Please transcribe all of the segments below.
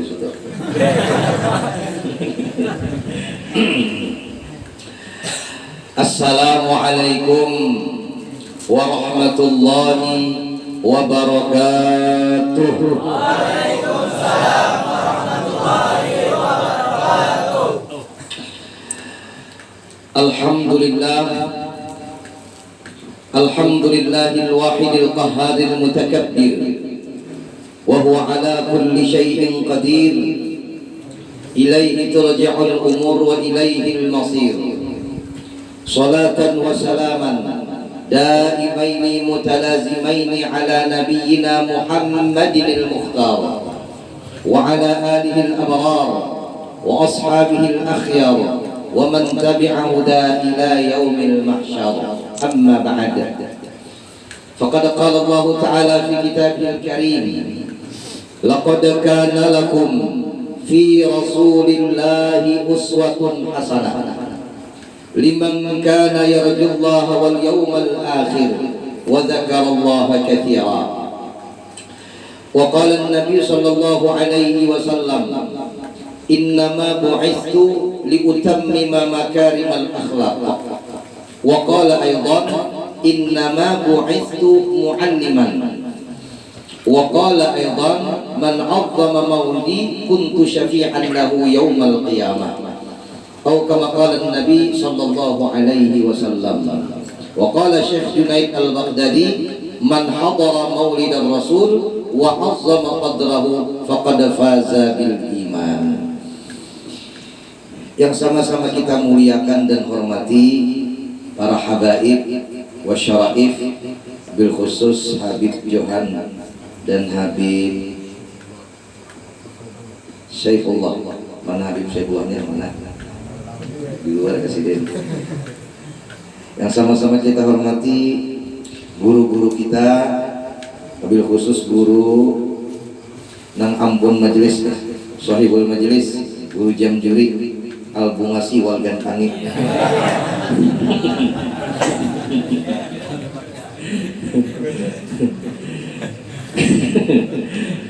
sudah. Assalamualaikum warahmatullahi wabarakatuh. Waalaikumsalam warahmatullahi wabarakatuh. Alhamdulillah, alhamdulillahil wahidil qahharil mutakabbir, wa huwa ala kulli syai'in qadir, ilaihi turja'ul umur wa ilaihil masir. Salatan wa salaman daimaini mutalazimaini ala nabiyyina Muhammadil Mukhtar wa ala alihi al-abrar wa ashabihi al-akhyar wa man tabi'a huda ila yaumil mahsyar. Amma ba'd. Faqad qala Allah ta'ala fi kitabihil karim, laqad kana lakum fi rasulillahi uswatun hasanah liman kana yarjullaha wal yawmal akhir wa dzakarallaha katsira. Wa qala an-nabiy sallallahu alaihi wasallam, innama bu'ithu liutammima makarimal akhlaq. Wa qala aidan, innama bu'ithu mu'alliman. Wa qala aidan, man 'azzama mawlidi kuntu syafi'an lahu yaumal qiyamah. Atau kama qala Nabi sallallahu alaihi wasallam. Wa qala Syekh Junaid Al-Baghdadi, man hadara maulid ar-rasul wa 'azzama qadrahu faqad faza bil iman. Yang sama-sama kita muliakan dan hormati para habaib wa syaraif, bil khusus Habib Johan dan Habib Syaifullah. Mana Habib Syaifullah-nya mana? Di luar presiden. Yang sama-sama kita hormati guru-guru kita, wabil khusus guru nang ampun majelis, sahibul majelis, guru jam juri al-bungasi wal gantani.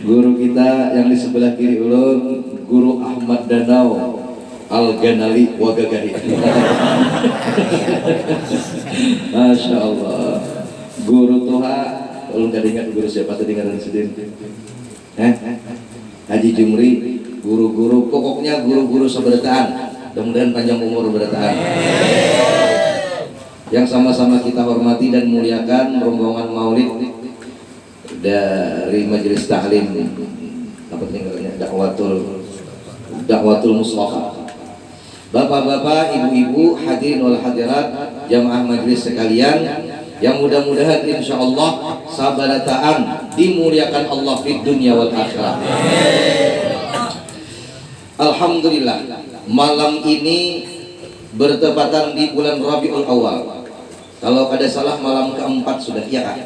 Guru kita yang di sebelah kiri ulun, Guru Ahmad Danau Al-Ganali Wagagari. Masya Allah. Guru Tuha, ulun gak ingat guru siapa tadi ngaran sedih. Haji Jumri, guru-guru, pokoknya guru-guru seberataan. Mudah-mudahan panjang umur berataan. Yang sama-sama kita hormati dan muliakan rombongan maulid dari Majelis Ta'lim, apa tinggalnya, Dakwatul Mustafa. Bapak-bapak, ibu-ibu, hadirin wal hadirat, jamaah majelis sekalian, yang mudah-mudahan insya Allah sabarataan dimuliakan Allah di dunia wal akhirah. Alhamdulillah, malam ini bertepatan di bulan Rabiul Awal. Kalau ada salah malam keempat sudah, iya kan?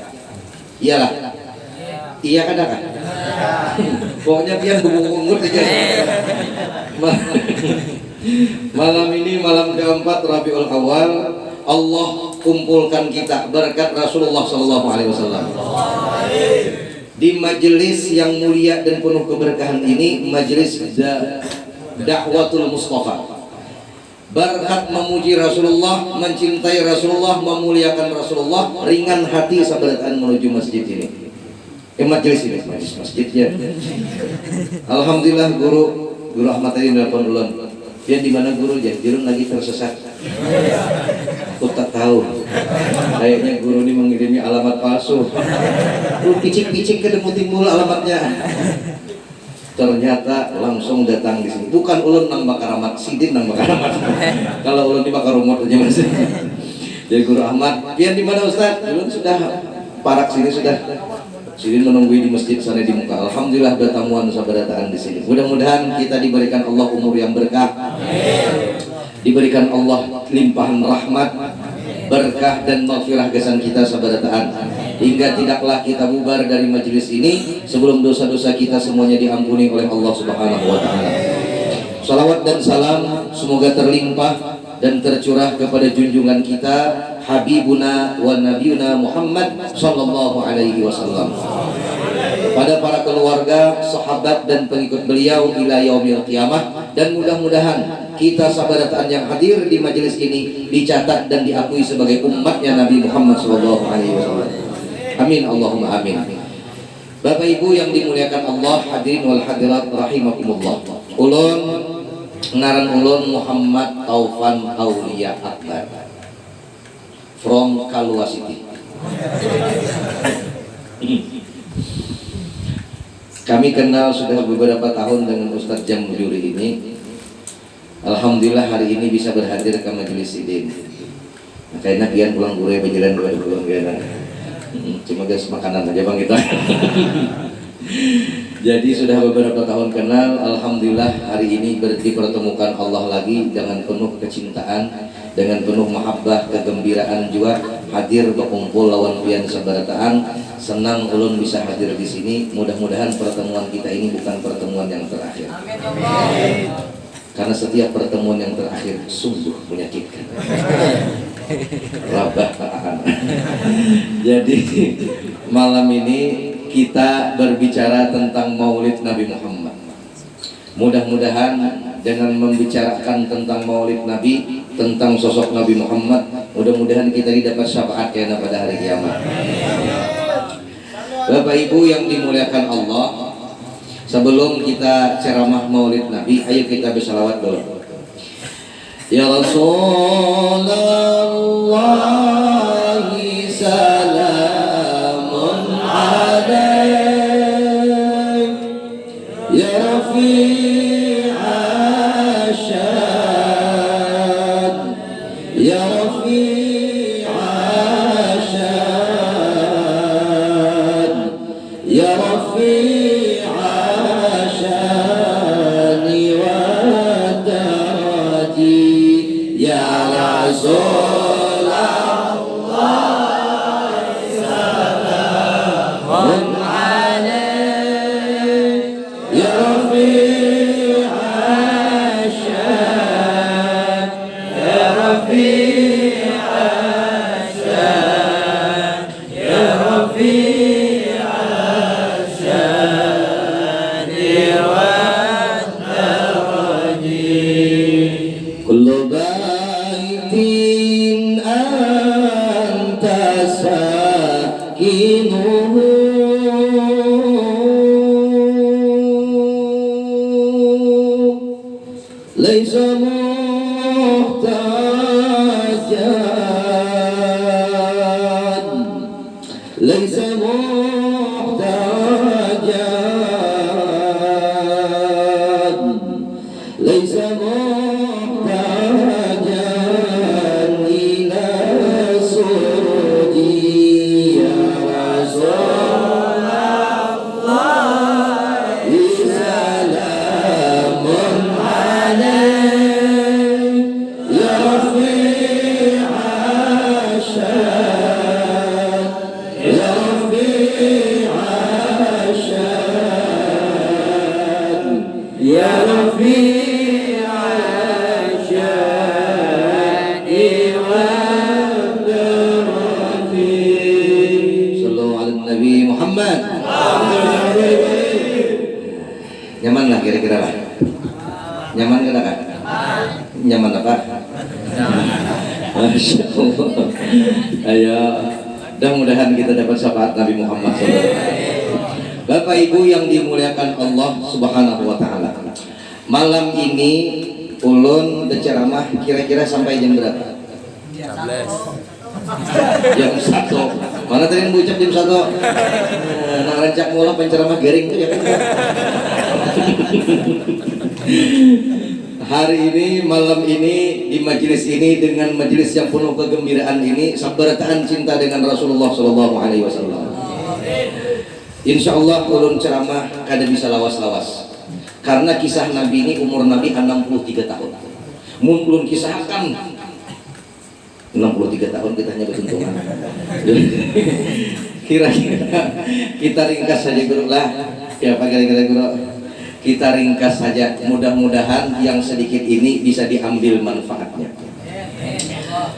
Iyalah. Iya kan? Pokoknya biar bumbu aja. Malam ini malam keempat Rabiul Awal, Allah kumpulkan kita berkat Rasulullah SAW di majelis yang mulia dan penuh keberkahan ini, majelis Dakwatul Mustafa. Berkat memuji Rasulullah, mencintai Rasulullah, memuliakan Rasulullah, ringan hati sabarataan menuju masjid ini. Majelis ini, masjidnya. Alhamdulillah, Guru Ahmad tadi nelfon duluan. Dia di mana guru? Jurun lagi tersesat. Aku tak tahu. Kayaknya guru ini mengirimi alamat palsu. Picik-picik ke timbul alamatnya. Ternyata langsung datang di sini. Bukan ulun nang bakaramat, sidin nang bakaramat. Kalau ulun di bakarumot aja masih. Jadi Guru Ahmad, dia di mana Ustaz? Ulun sudah parak sini sudah. Sidin menunggu di masjid sana di muka. Alhamdulillah bertamuan sabarataan di sini. Mudah-mudahan kita diberikan Allah umur yang berkah. Diberikan Allah limpahan rahmat, berkah dan maghfirah kesan kita sabarataan. Hingga tidaklah kita bubar dari majelis ini sebelum dosa-dosa kita semuanya diampuni oleh Allah Subhanahu wa taala. Salawat dan salam semoga terlimpah dan tercurah kepada junjungan kita Habibuna wa Nabiyuna Muhammad sallallahu alaihi wasallam. pada para keluarga, sahabat dan pengikut beliau ila yaumil qiyamah, dan mudah-mudahan kita sabarataan yang hadir di majelis ini dicatat dan diakui sebagai umatnya Nabi Muhammad sallallahu alaihi wasallam. Amin Allahumma amin. Bapak Ibu yang dimuliakan Allah, hadirin wal hadirat rahimakumullah. Ulun ngaran ulun Muhammad Taufan Aulia Akbar from Kalua City. Kami kenal sudah beberapa tahun dengan Ustadz Jam Mujuri ini. Alhamdulillah hari ini bisa berhadir ke majelis ini. Makanya kian pulang gure berjalan dua pulang gana. Cuma guys makanan aja bang kita. Jadi sudah beberapa tahun kenal. Alhamdulillah hari ini dipertemukan Allah lagi dengan penuh kecintaan, dengan penuh mahabbah, kegembiraan juga hadir berkumpul lawan pian sabarataan. Senang ulun bisa hadir di sini. Mudah-mudahan pertemuan kita ini bukan pertemuan yang terakhir. Amin. Karena setiap pertemuan yang terakhir sungguh menyakitkan. Rabah akan. Jadi malam ini kita berbicara tentang Maulid Nabi Muhammad. Mudah-mudahan dengan membicarakan tentang Maulid Nabi, tentang sosok Nabi Muhammad, mudah-mudahan kita dapat syafaatnya pada hari kiamat. Bapak Ibu yang dimuliakan Allah, sebelum kita ceramah Maulid Nabi, ayo kita bersalawat dulu. Ya Rasulullah salamun alaik, ya Rafi'a syad, ya Rafi'a syad, ya Rafi'a syani wa darati, ya Rasulullah salamun alaik, ya Rafi'a syad, ya Rafi'a syad, ya Rafi'a syani wa darati, kullu baitin anta sakinuhu, laisa muhtajan, laisa muhtajan, laisa muhtajan ila suruji, ya Rasulullah salamun alaik, ya Rafi'a syad, ya Rafi'a syad, ya Rafi'a syadi wa darati. Sallu ala Nabi Muhammad. Nyaman lah kira-kira lah. Nyaman kan kan? Nyaman apa? Masya Allah. Ayo, mudah-mudahan kita dapat syafaat Nabi Muhammad SAW. Bapak Ibu yang dimuliakan Allah Subhanahu wa Ta'ala, malam ini ulun berceramah kira-kira sampai jam berapa? Jam 1. Mana tadi yang ucap jam 1? Nah, rancak mulai penceramah garing itu ya kan? Hari ini, malam ini, di majelis ini, dengan majelis yang penuh kegembiraan ini, sabarataan cinta dengan Rasulullah Sallallahu Alaihi Wasallam. Insya Allah ulun ceramah kada bisa lawas-lawas, karena kisah Nabi ini umur Nabi 63 tahun. Ulun kisahkan 63 tahun kita hanya beruntungan. Kira-kira kita ringkas saja guru lah. Ya Pak kira-kira guru. Kita ringkas saja, mudah-mudahan yang sedikit ini bisa diambil manfaatnya.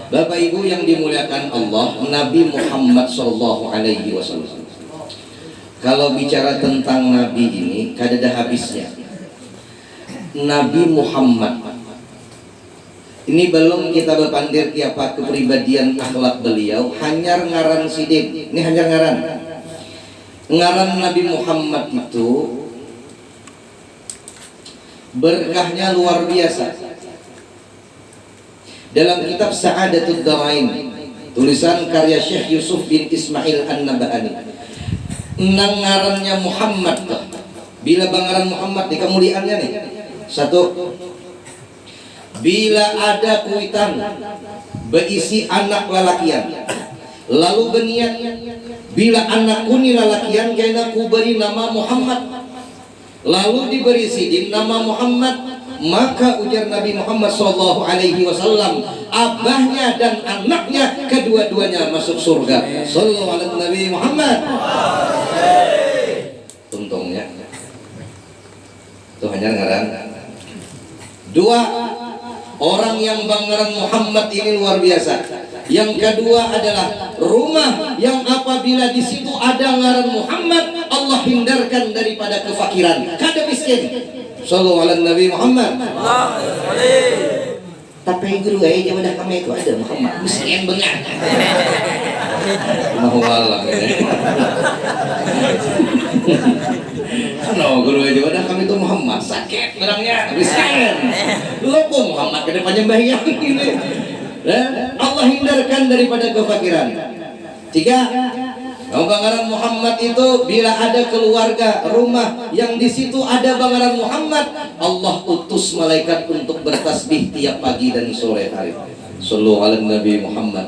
Bapak Ibu yang dimuliakan Allah, Nabi Muhammad Sallallahu Alaihi Wasallam Kalau bicara tentang Nabi ini kadada habisnya. Nabi Muhammad ini belum kita berpandir tiapa kepribadian akhlak beliau, hanyar ngaran sidik. Ini hanyar ngaran Nabi Muhammad itu berkahnya luar biasa. Dalam kitab Sa'adatud Darain, tulisan karya Syekh Yusuf bin Ismail An-Nabahani, ngarannya Muhammad. Bila bangaran Muhammad di kemuliaannya nih, satu, bila ada kuitan berisi anak lalakian, lalu berniat bila anak kuni lalakian kena ku beri nama Muhammad, lalu diberi sidin nama Muhammad, maka ujar Nabi Muhammad SAW, abahnya dan anaknya kedua-duanya masuk surga. Sallallahu alaihi Nabi Muhammad. Untungnya itu hanya ngaran. Dua, orang yang bangaran Muhammad ini luar biasa. Yang kedua adalah rumah yang apabila di situ ada ngaran Muhammad, Allah hindarkan daripada kefakiran, kada miskin. Sallallahu alaihi Nabi Muhammad. Tapi guru aja dah kami itu ada Muhammad miskin banget. Mahualah ini. Ano guru aja dah kami itu Muhammad sakit barangnya miskin. Loko Muhammad ke depannya bayang ini. Allah hindarkan daripada kefakiran. Tiga, bangaran Muhammad itu bila ada keluarga rumah yang di situ ada bangaran Muhammad, Allah utus malaikat untuk bertasbih tiap pagi dan sore hari. Sallallahu alaihi Nabi Muhammad.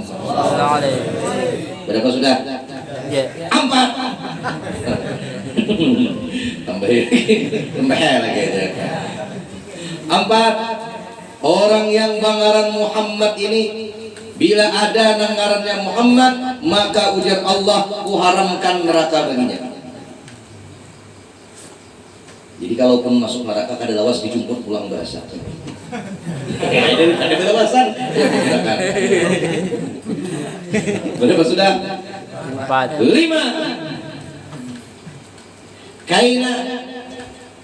Berapa sudah? Empat. Tambah lagi. Empat, orang yang bangaran Muhammad ini bila ada nangarannya Muhammad, maka ujar Allah, kuharamkan neraka baginya. Jadi kalaupun masuk neraka kada lawas dijemput pulang bahasa. Ada belawasan. Berapa sudah? 4. 5. Kaina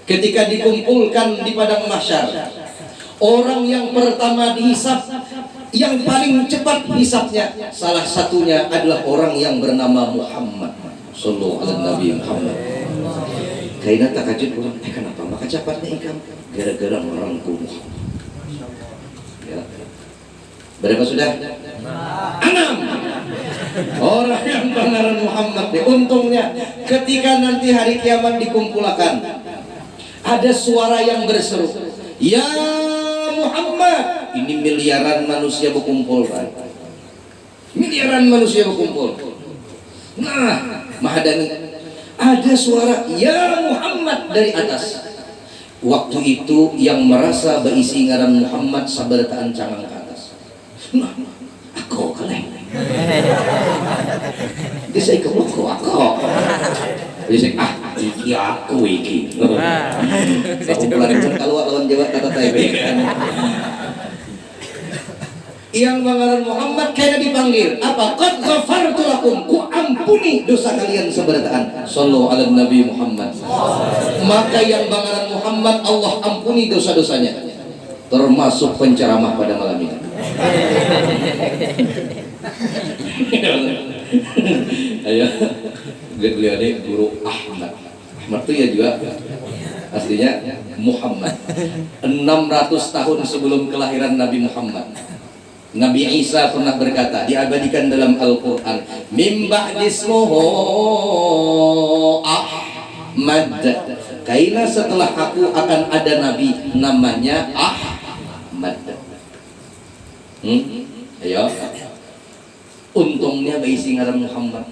ketika dikumpulkan di padang mahsyar, orang yang pertama dihisab, yang paling cepat hisabnya, salah satunya adalah orang yang bernama Muhammad. Sallallahu alaihi Nabi Muhammad. Kaina takajud orang, kenapa maka cepatnya ikam? Gara-gara orangku Muhammad. Ya. Berapa sudah? 6. Orang yang bangaran Muhammad. Untungnya ketika nanti hari kiamat dikumpulkan, ada suara yang berseru, ya Muhammad. Ini miliaran manusia berkumpul, kan? Miliaran manusia berkumpul. Nah, mahadani ada suara ya Muhammad dari atas. Waktu itu yang merasa berisi ngaran Muhammad sabarataan cangang ke atas. Nah, aku kaleng. Dia saya aku. Dia saya iki aku iki. Aku pulang kalau lawan Jawa kata Taipei. Yang bangaran Muhammad kaya dipanggil apa? Qad ghafartu lakum, ku ampuni dosa kalian seberataan. Sallallahu alaihi Nabi Muhammad. Maka yang bangaran Muhammad Allah ampuni dosa-dosanya, termasuk penceramah pada malam ini. Ayo, beliau ini guru Ahmad. Ahmad itu ya juga aslinya Muhammad. 600 tahun sebelum kelahiran Nabi Muhammad, Nabi Isa pernah berkata, diabadikan dalam Al-Quran, min ba'dismuhu Ahmad, kaina setelah aku akan ada Nabi namanya Ahmad. Ayo, untungnya baisi ngaran Muhammad.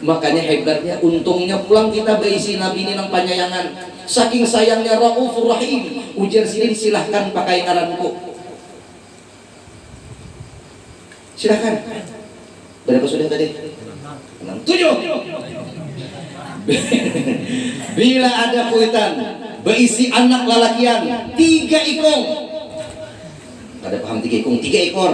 Makanya hebatnya, untungnya pulang kita baisi Nabi ini nang panyayangan. Saking sayangnya Raufur Rahim, ujar silin silahkan pakai ngaranku. Silakan. Berapa sudah tadi? 6. 7. Bila ada kuitan berisi anak lalakian 3 ikong. Ada paham 3 ikong? 3 ekor.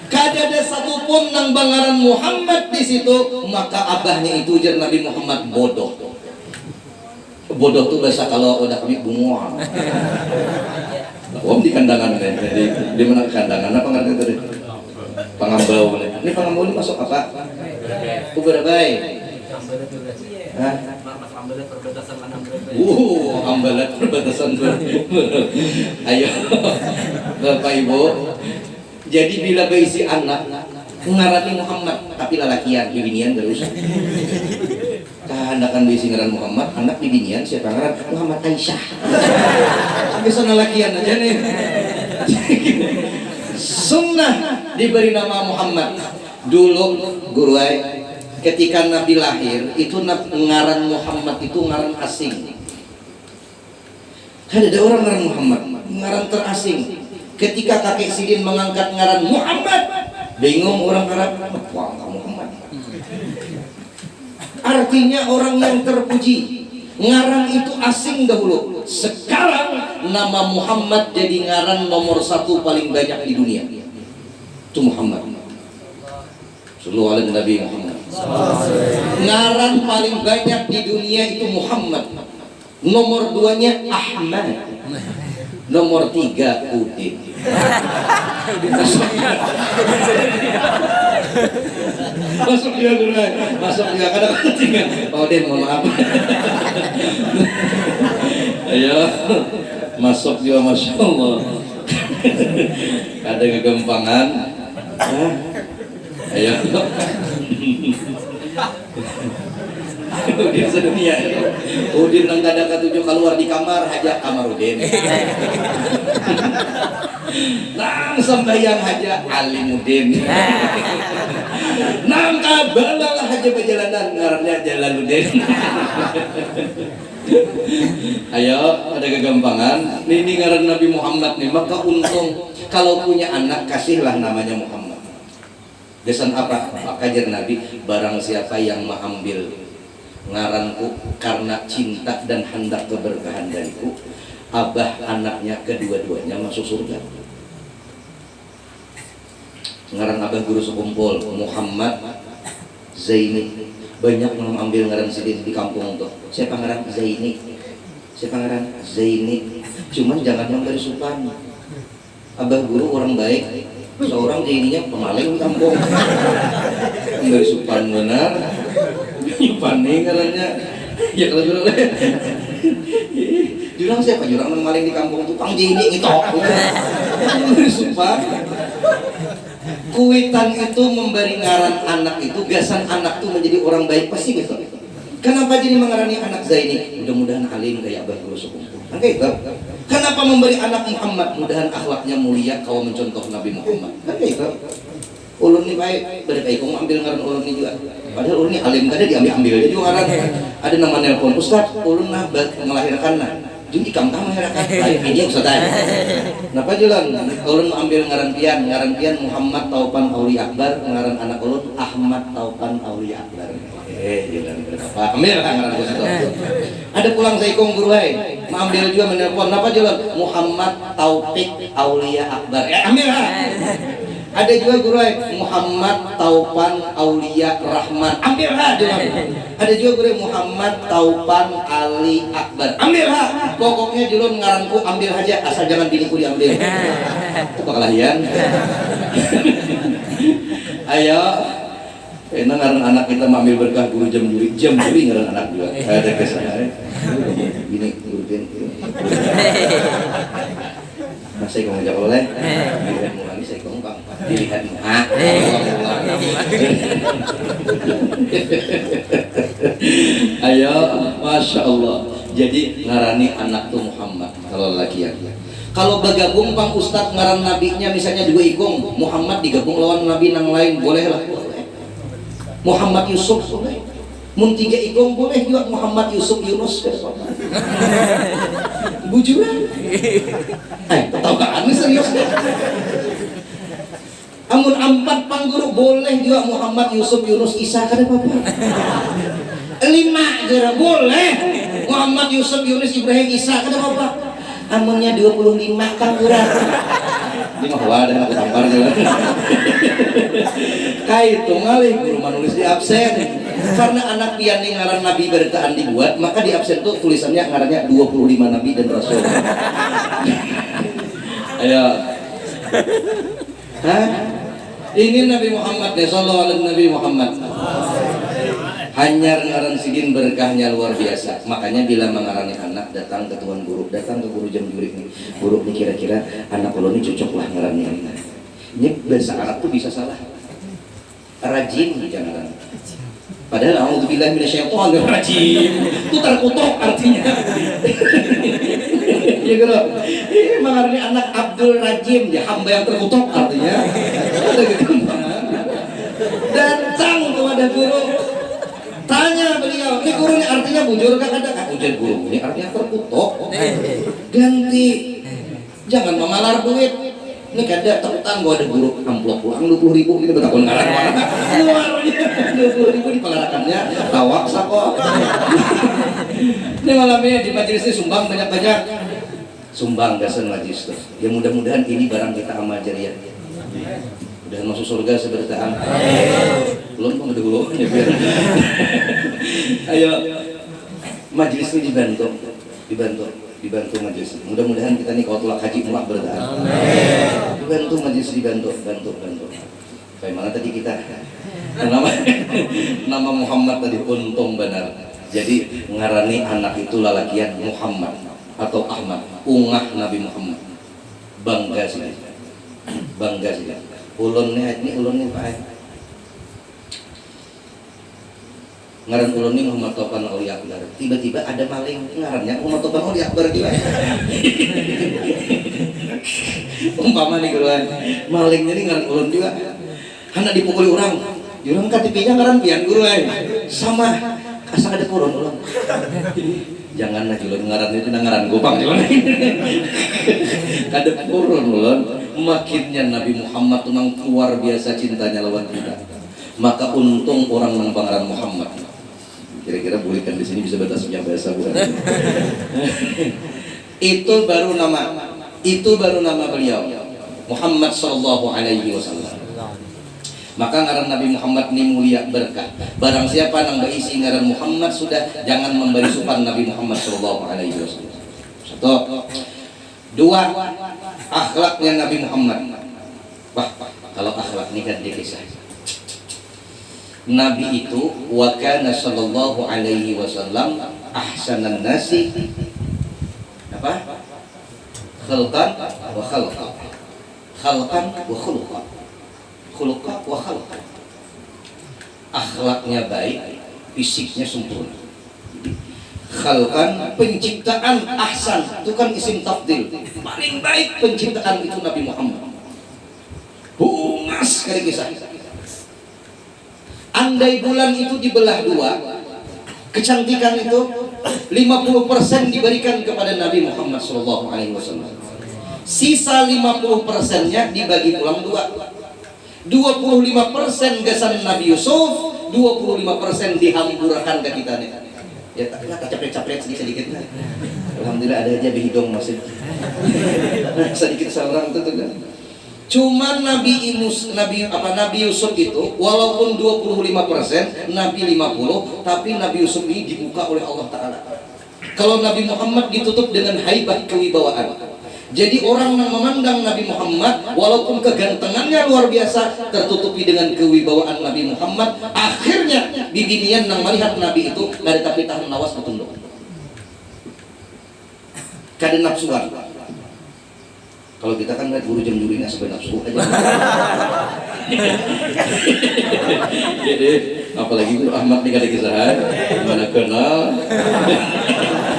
Kada ada satupun nang bangaran Muhammad di situ, maka abahnya itu jar Nabi Muhammad bodoh. Bodoh tuh bahasa kalau udah kami bunguan. Om di kandangan nih, jadi di mana kandangan? Apa ngerti tadi? Pangambau nih. Ini pangambau ini masuk apa? Kuberabay. Hah? Ambalat perbatasan. Ayo, Bapak Ibu. Jadi bila berisi anak ngarani Muhammad tapi lalakian bibinian terus. Kehendakan berisi ngaran Muhammad, anak bibinian siapa ngaran? Muhammad Aisyah. Bisa lalakian aja nih. Sunnah diberi nama Muhammad. Dulu guru ketika Nabi lahir itu ngaran Muhammad itu ngaran asing. Ada orang ngaran Muhammad, ngaran terasing. Ketika kakek Sidin mengangkat ngaran Muhammad, bingung orang Arab, wah Muhammad. Artinya orang yang terpuji. Ngaran itu asing dahulu. Sekarang nama Muhammad jadi ngaran nomor 1 paling banyak di dunia. Itu Muhammad. Sallallahu alaihi Nabi Muhammad. Ngaran paling banyak di dunia itu Muhammad. Nomor 2-nya Ahmad. Nomor 3 Udin. Masuk dia dulu, masuk dia kadang-kadang tinggal. Pak Udin, mohon maaf. Ayo, masuk dia, masya Allah. Ada kegempangan. Ayo. Udin sedunia. Udin nang kada ketujuh keluar di kamar aja kamar Udin. Nang sembahyang aja Alimuddin. Nang kabalalah aja perjalanan ngarannya Jalaluddin. Ayo, ada kegampangan. Ini ngaran Nabi Muhammad nih, maka untung kalau punya anak kasihlah namanya Muhammad. Desan apa? Kajar Nabi, barang siapa yang mengambil ngaranku karena cinta dan hendak keberkahan dariku, abah anaknya kedua-duanya masuk surga. Ngaran abah guru sekumpul Muhammad Zaini, banyak mengambil ngaran Sidin di kampung tuh. Siapa ngaran Zaini? Siapa ngaran Zaini? Cuman jangan yang dari Supan. Abah guru orang baik, seorang Zaininya pemaling di kampung. Dari Supan benar. Paning ngarannya. Ya kalau jurang jurang siapa? Jurang pemaling di kampung tuh Pang Zaini itu. Dari Supan. Kuitan itu memberi ngaran anak itu, gasan anak itu menjadi orang baik pasti gitu. Kenapa jadi mengarani anak Zaini? Mudah-mudahan alim kayak abah guru sekumpul. Kan gitu. Kenapa memberi anak Muhammad? Mudahan akhlaknya mulia, kau mencontoh Nabi Muhammad. Kan gitu. Ulun ini baik, berapa ikut ambil ngaran ulun ini juga. Padahal ulun ini alim, kada diambil dia juga ngaran. Ada nama nelpon, Ustaz, ulun nah melahirkan nah. Jadi kamu melahirkan, lain media Ustaz aja. Kenapa jalan? Ulun ambil ngaran pian Muhammad Taupan Aulia Akbar, ngaran anak ulun Ahmad Taupan Aulia Akbar. Jalan berapa? Ambil ngaran Ustaz. Ada pulang saikong guru ambil juga menelpon, kenapa jalan? Muhammad Taufik Aulia Akbar. Ambil Ada juga guru Muhammad Taupan Aulia Rahman. Ambil jalan. Ada juga guru Muhammad Taupan Ali Akbar. Ambil pokoknya julun ngaranku ambil aja, asal jangan biniku diambil. Itu kekalahian. Ayo, enak ngaran anak kita ambil berkah guru jam juri ngaran anak juga. Ada kesana. Bini guru bin. Masih kau ngajak oleh. Dilihat mulai saya kau bang. Dilihat Ayo, masya Allah. Jadi ngarani anak tuh Muhammad kalau laki ya. Kalau bergabung Bang Ustadz ngaran nabinya misalnya dua ikung, Muhammad digabung lawan nabi nang lain boleh lah. Muhammad Yusuf boleh. Mun 3 ikung boleh juga Muhammad Yusuf Yunus. Bujuran. Tahu gak anu serius deh. Amun 4 pangguru boleh juga Muhammad Yusuf Yunus Isa kada apa-apa. 5 gara boleh Muhammad Yusuf Yunus Ibrahim Isa kada apa-apa. Amunnya 25 panggura. Ini mah wadah aku tampar jalan. Kaitu ngalih guru menulis di absen. Karena anak pian ngaran nabi beritaan dibuat, maka di absen tuh tulisannya ngarannya 25 nabi dan rasul. Ayo. Hah? Ini Nabi Muhammad ya, sallallahu alaihi Nabi Muhammad. Hanya ngaran sigin berkahnya luar biasa. Makanya bila mengarani anak datang ke tuan guru, datang ke guru jam jurik nih. Guru nih kira-kira anak lo ini cocok lah ngarani anak. Ini bahasa Arab tuh bisa salah. Rajin jangan. Padahal auzubillahi minasyaitonir rajim. Itu terkutuk artinya. Ya guru. Ini mengarani anak Abdul Rajim, ya hamba yang terkutuk artinya. Ada gitu. Datang kepada guru. Tanya beliau, ini guru ini artinya bujur kan ada kan? Ujian guru ini artinya terkutuk. Ganti, jangan memalar duit. Ini kada terutan gua ada guru amplop uang 20.000 ini betapa ngaran mana? Keluarnya 20.000 di pelarakannya, tawak sako. Ini malamnya di majelis ini sumbang banyak-banyak. Sumbang gasan majlis tuh. Ya mudah-mudahan ini barang kita amal jariah. Udah masuk surga seberitaan. Belum pun ada dulu. Ayo, majelis ini dibantu majelis. Mudah-mudahan kita nih kalau tolak haji mulak bertahan. Dibantu majelis, dibantu. Bagaimana tadi kita? Nama Muhammad tadi untung benar. Jadi ngarani anak itu lalakian Muhammad atau Ahmad, ungah Nabi Muhammad. Bangga sih. Ulun nih Pak. Ngaran ulun nih Muhammad Topan Oli Akbar. Tiba-tiba ada maling ngarannya Muhammad Topan Oli Akbar juga. Umpama nih keluar malingnya nih ngaran ulun juga. Hana dipukuli orang. Jurang KTP-nya ngaran pian guru sama asal ada purun ulun. Janganlah julun ngaran itu ngaran gopang julun. Kada purun ulun. Makinnya Nabi Muhammad memang luar biasa cintanya lawan kita. Maka untung orang yang pangeran Muhammad. Kira-kira bolehkan di sini bisa batasnya bahasa bukan? Itu baru nama beliau Muhammad sallallahu alaihi wasallam. Maka ngaran Nabi Muhammad ini mulia berkah. Barang siapa nang berisi ngaran Muhammad sudah jangan memberi supan Nabi Muhammad sallallahu alaihi wasallam. Satu. Dua, akhlaknya Nabi Muhammad. Wah, kalau akhlak ini kan dikisah. Nabi itu wa kana sallallahu alaihi wasallam ahsanan nasi apa? Khalqan wa khalqan. Khalqan wa khuluqan. Khuluqan wa khalqan. Akhlaknya baik, fisiknya sempurna. Khalqan penciptaan ahsan itu kan isim tafdil, paling baik penciptaan itu Nabi Muhammad. Bungas kali kisah. Andai bulan itu dibelah dua, kecantikan itu 50% diberikan kepada Nabi Muhammad SAW. Sisa 50%-nya dibagi pulang dua. 25% gasan Nabi Yusuf, 25% dihamburkan ke kita nih. Ya tak capek-capek sedikit. Alhamdulillah ada aja hidung masih. Sedikit seorang itu kan. Cuman Nabi Yusuf itu walaupun 25%, Nabi 50, tapi Nabi Yusuf ini dibuka oleh Allah Ta'ala. Kalau Nabi Muhammad ditutup dengan haibah kewibawaan. Jadi orang yang memandang Nabi Muhammad walaupun kegantengannya luar biasa tertutupi dengan kewibawaan Nabi Muhammad, akhirnya bibinian yang melihat Nabi itu dari tapi tahan lawas betunduk. Kada nafsuan. Kalau kita kan ngeliat guru jam jurinya sampai nafsu aja. Jadi apalagi guru Ahmad nih kada kisahan, mana kenal.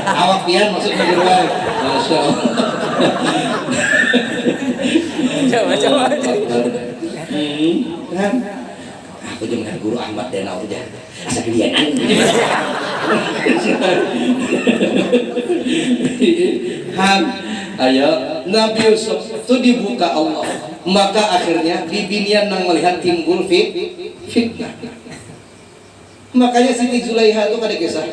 Awak pian maksudnya guru. Masya Allah. Coba. Kan? Aku jangan guru Ahmad dan aku aja. Asa kalian. Ayo, Nabi Yusuf itu dibuka Allah. Maka akhirnya bibinian nang melihat timbul fitnah. Makanya Siti Zulaiha itu kada kisah.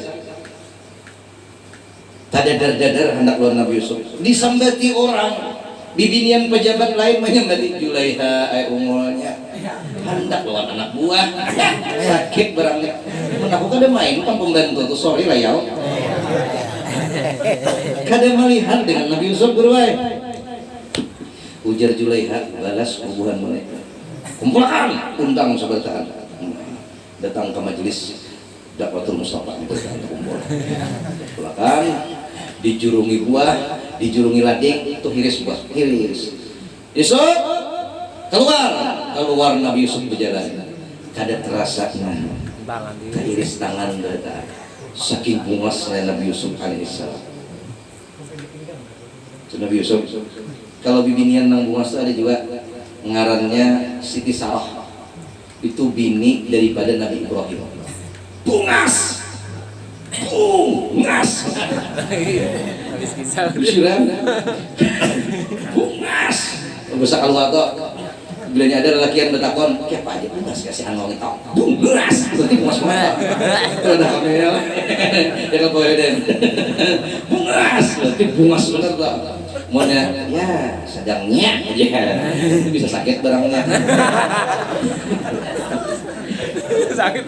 Tadadar-dadar hendak luar Nabi Yusuf disambati orang Bibinian pejabat lain menyambati Julaiha umurnya hendak lawan anak buah sakit barangnya. Aku kada main kan pembantu tuh, sorry lah ya. Kada melihat dengan Nabi Yusuf berway. Ujar Julaiha balas hubungan mereka. Kumpulkan, undang sebentar. Datang ke majelis dakwatul Mustafa itu kumpul. Kumpulkan, dijurungi buah, dijurungi lading, itu hiris buah, hiris. Yusuf, keluar Nabi Yusuf berjalan. Kada terasa iris tangan data. Saking bungasnya Nabi Yusuf alaihissalam. Nabi Yusuf, kalau bibinian nang bungas ada juga ngarannya Siti Sarah. Itu bini daripada Nabi Ibrahim. Bungas. Bungas. Besar keluar tuh. Bilanya ada lelaki yang bertakon, "Kiapa aja bungas kasih anong itu?" Bungas. Berarti bungas mana? Itu ada kamera. Ya kan boleh den. Bungas. Berarti bungas benar tuh. Maunya ya sedangnya aja. Bisa sakit barangnya. Sakit.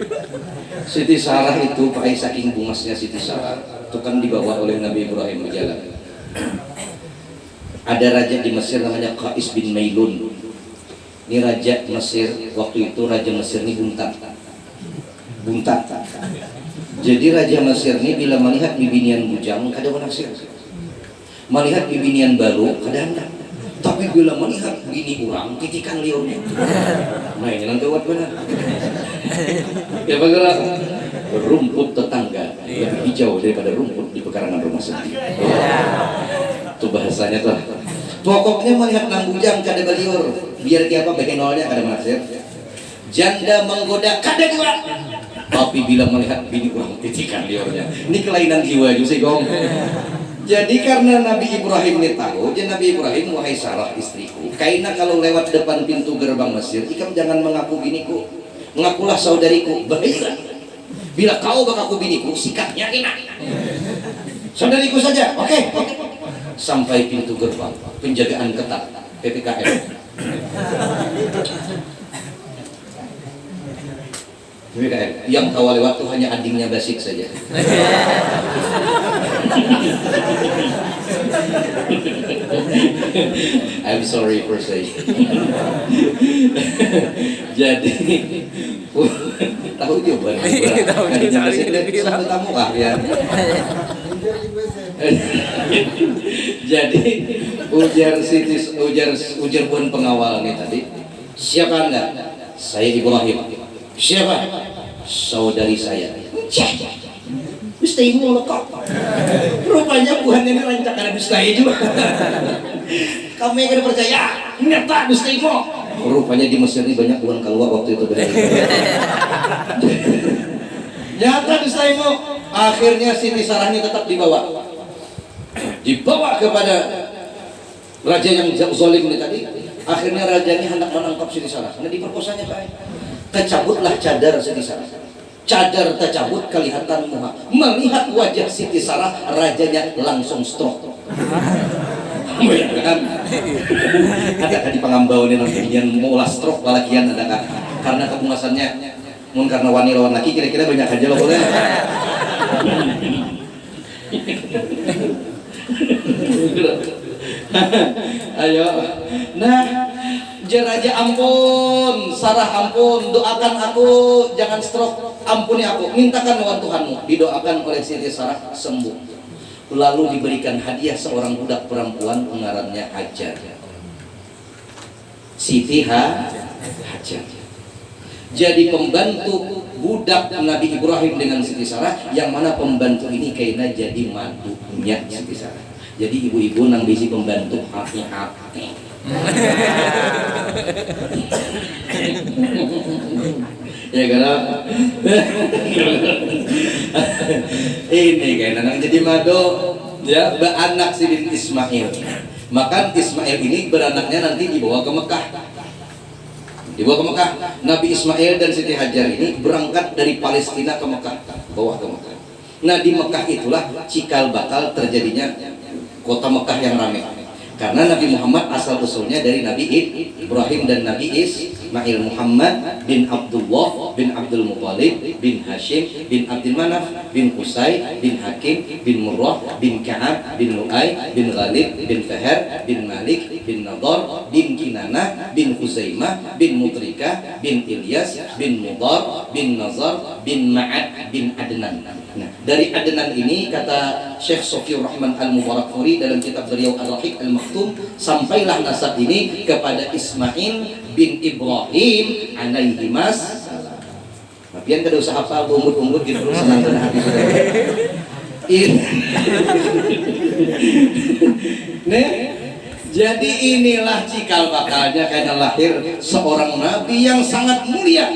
Siti Sarah itu pakai saking bungasnya Siti Sarah itu kan dibawa oleh Nabi Ibrahim berjalan. Ada raja di Mesir namanya Qais bin Mailun. Ini raja Mesir, waktu itu raja Mesir ini buntat. Jadi raja Mesir ini bila melihat bibinian bujang kada menaksir, melihat bibinian baru kada hendak. Tapi bila melihat bini orang titikan liurnya. Nah ini nanti buat benar. Ya bagaimana? Rumput tetangga lebih hijau daripada rumput di pekarangan rumah sendiri. Itu bahasanya tuh. Pokoknya melihat nang bujang kada baliur, biar dia apa bagian nolnya kada menasir. Janda menggoda kada juga. Tapi bila melihat bini orang titikan liurnya. Ini kelainan jiwa juga sih gong. Jadi karena Nabi Ibrahim ini tahu, jadi Nabi Ibrahim, wahai Sarah istriku, kaina kalau lewat depan pintu gerbang Mesir, ikam jangan mengaku biniku, mengakulah saudariku, bahaya. Bila kau mengaku biniku, sikapnya kena. Saudariku saja, oke. Sampai pintu gerbang, penjagaan ketat, PPKM. Yang kau lewat tuh hanya adingnya Basik saja. I'm sorry for saying. Jadi tahu jawaban. Sampai tamu kah ya? Jadi ujar buan pengawal nih tadi. Siapa Anda? Saya Ibrahim. Siapa? Saudari saya. Dustai mulu kok. Rupanya Tuhan ini rancangan dustai juga. Kamu yang kada percaya? Nyata dustai mu. Rupanya di Mesir ini banyak uang keluar waktu itu benar. Nyata dustai mu. Akhirnya Siti Sarahnya tetap dibawa kepada raja yang zalim ini tadi. Akhirnya rajanya hendak menangkap Siti Sarah. Karena diperkosanya baik. Tercabutlah cadar Siti Sarah. Cadar tercabut, kelihatan muka. Melihat wajah Siti Sarah, rajanya langsung stroke. Adakah di Pangambau ini yang mau stroke walakian adakah? Karena kebungasannya, mungkin karena wani lawan laki, kira-kira banyak aja loh boleh. Ayo, nah. Raja ampun, Sarah ampun, doakan aku jangan stroke, ampuni aku, mintakan lawan Tuhanmu. Didoakan oleh Siti Sarah sembuh. Lalu diberikan hadiah seorang budak perempuan ngarannya Hajar. Siti Hajar. Jadi pembantu budak Nabi Ibrahim dengan Siti Sarah, yang mana pembantu ini kayaknya jadi madunya Siti Sarah. Jadi ibu-ibu nang bisi pembantu hati-hati. Ya kalau ini kayaknya jadi mado ya beranak Sidin Ismail. Maka Ismail ini beranaknya nanti dibawa ke Mekah. Nabi Ismail dan Siti Hajar ini berangkat dari Palestina ke Mekah, bawa ke Mekah. Nah di Mekah itulah cikal bakal terjadinya kota Mekah yang ramai. Karena Nabi Muhammad asal usulnya dari Nabi Ibrahim dan Nabi Ismail. Muhammad bin Abdullah bin Abdul Muthalib bin Hashim bin Abdul Manaf bin Qusay bin Hakim bin Murrah bin Ka'ab bin Lu'ay bin Ghalib bin Fahar bin Malik bin Nadar bin Kinanah bin Huzaimah bin Mutrika bin Ilyas bin Mudar bin Nazar bin Ma'ad bin Adnan. Nah, dari Adnan ini kata Syekh Sofiur Rahman Al-Mubarakfuri dalam kitab beliau Ar-Rahiq Al-Maktum, sampailah nasab ini kepada Ismail bin Ibrahim alaihi mas. Tapi kada usah hafal umur-umur gitu, senang dan hati sudah. Nih, jadi inilah cikal bakalnya karena lahir seorang nabi yang sangat mulia,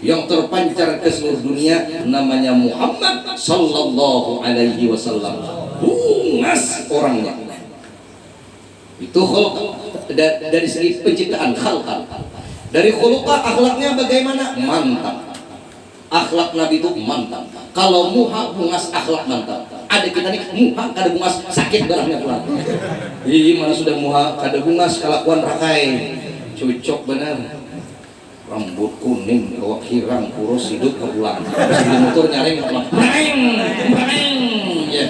yang terpancar ke seluruh dunia, namanya Muhammad sallallahu alaihi wasallam. Bungas orangnya. Itu khuluq dari segi penciptaan khalqan. Dari khuluqah, akhlaknya bagaimana? Mantap. Akhlak Nabi itu mantap. Kalau muha bungas, akhlak mantap. Ada kita nih muha kada bungas, sakit barangnya pulang. Ih, mana sudah muha kada bungas, kelakuan rakai. Cocok benar. Rambut kuning, kawak hirang, kurus, hidup kepulang. Terus di motor nyaring, bang, ya.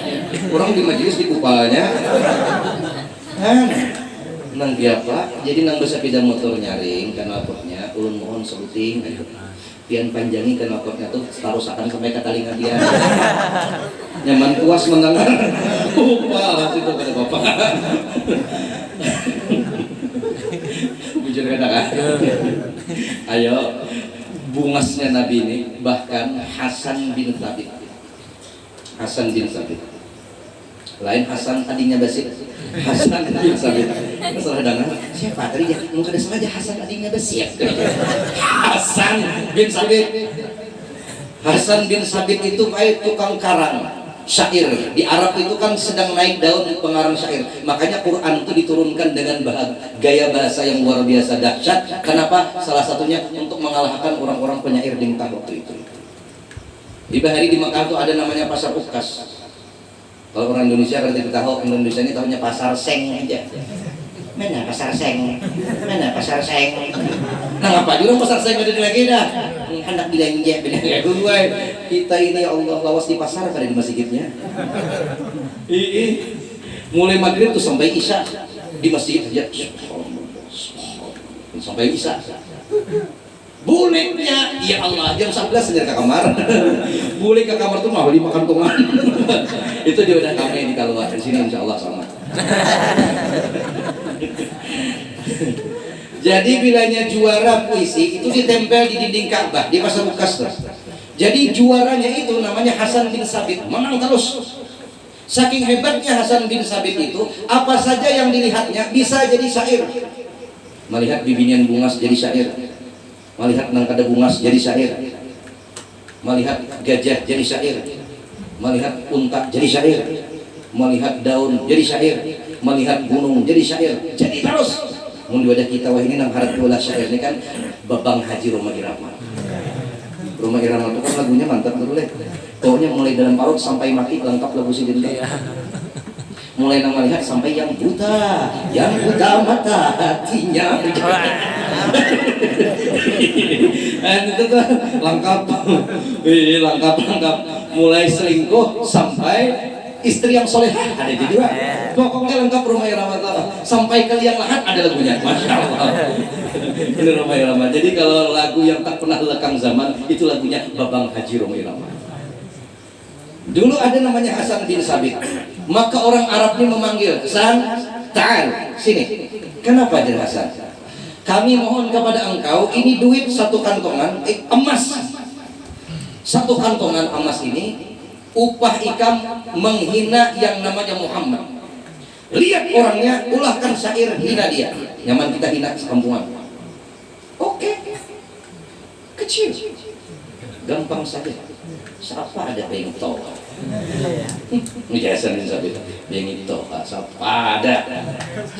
Orang di majelis di kupalnya, nang dia pak. Jadi nang dosa sepeda motor nyaring, karena potnya, ulun mohon sebuting, pian panjangi karena potnya tuh tarusakan sampai ke talingan dia. Nyaman puas mendengar, wah itu pada bapak. Bujur katakan. Ayo, bungasnya Nabi ini bahkan Hasan bin Thabit. Hasan bin Thabit. Lain Hasan adiknya Basir. Hasan bin Thabit. Salah dengar. Siapa tadi ya? Mungkin ada sengaja Hasan adiknya Basir. Hasan bin Thabit. Hasan bin Thabit itu kayak tukang karang syair. Di Arab itu kan sedang naik daun pengarang syair. Makanya Quran itu diturunkan dengan gaya bahasa yang luar biasa dahsyat. Kenapa? Salah satunya untuk mengalahkan orang-orang penyair di Mekah waktu itu. Di Bahari di Mekah itu ada namanya pasar Ukas. Kalau orang Indonesia kan tidak tahu, Indonesia ini tahunya pasar seng aja. Mana pasar seng? Mana pasar seng? Nah apa juga pasar seng ada lagi dah. Hendak belanja gue. Kita ini ya Allah lawas di pasar pada di masjidnya. Mulai maghrib tuh sampai isya di masjid aja. Sampai isya. Bolehnya, ya Allah, jam 11 sendiri ke kamar. Boleh ke kamar tuh mau dimakan tungan. Itu dia udah kami di keluar di sini insya Allah sama. Jadi bilanya juara puisi itu ditempel di dinding Ka'bah di pasar Ukas. Jadi juaranya itu namanya Hasan bin Thabit, menang terus. Saking hebatnya Hasan bin Thabit itu, apa saja yang dilihatnya bisa jadi syair. Melihat bibinian bungas jadi syair. Melihat nangkada bungas jadi syair. Melihat gajah jadi syair. Melihat unta jadi syair. Melihat daun jadi syair. Melihat gunung jadi syair. Jadi terus. Mun wadah kita wah ini nang harap diolah syair ini kan Babang Haji Roma Irama. Roma Irama itu kan lagunya mantap dulu deh. Pokoknya mulai dalam parut sampai mati lengkap lagu si Dinda. Mulai nang melihat sampai yang buta mata hatinya. Itu tuh lengkap. Lengkap. Mulai selingkuh sampai istri yang solehah ada juga. Pokoknya lengkap Roma Irama sampai ke liang lahat ada lagunya. Masya Allah. Ini Roma Irama. Jadi kalau lagu yang tak pernah lekang zaman itu lagunya Babang Haji Roma Irama. Dulu ada namanya Hasan bin Thabit. Maka orang Arab ini memanggil Hasan, ta'al, sini. Kenapa jadi Hasan? Kami mohon kepada engkau, ini duit satu kantongan emas. Satu kantongan emas ini upah ikam menghina yang namanya Muhammad. Lihat orangnya, ulahkan syair hina dia. Nyaman kita hina sekampungan. Oke. Kecil. Gampang saja. Siapa ada bengto? Hasan bin Thabit. Bengto, siapa ada?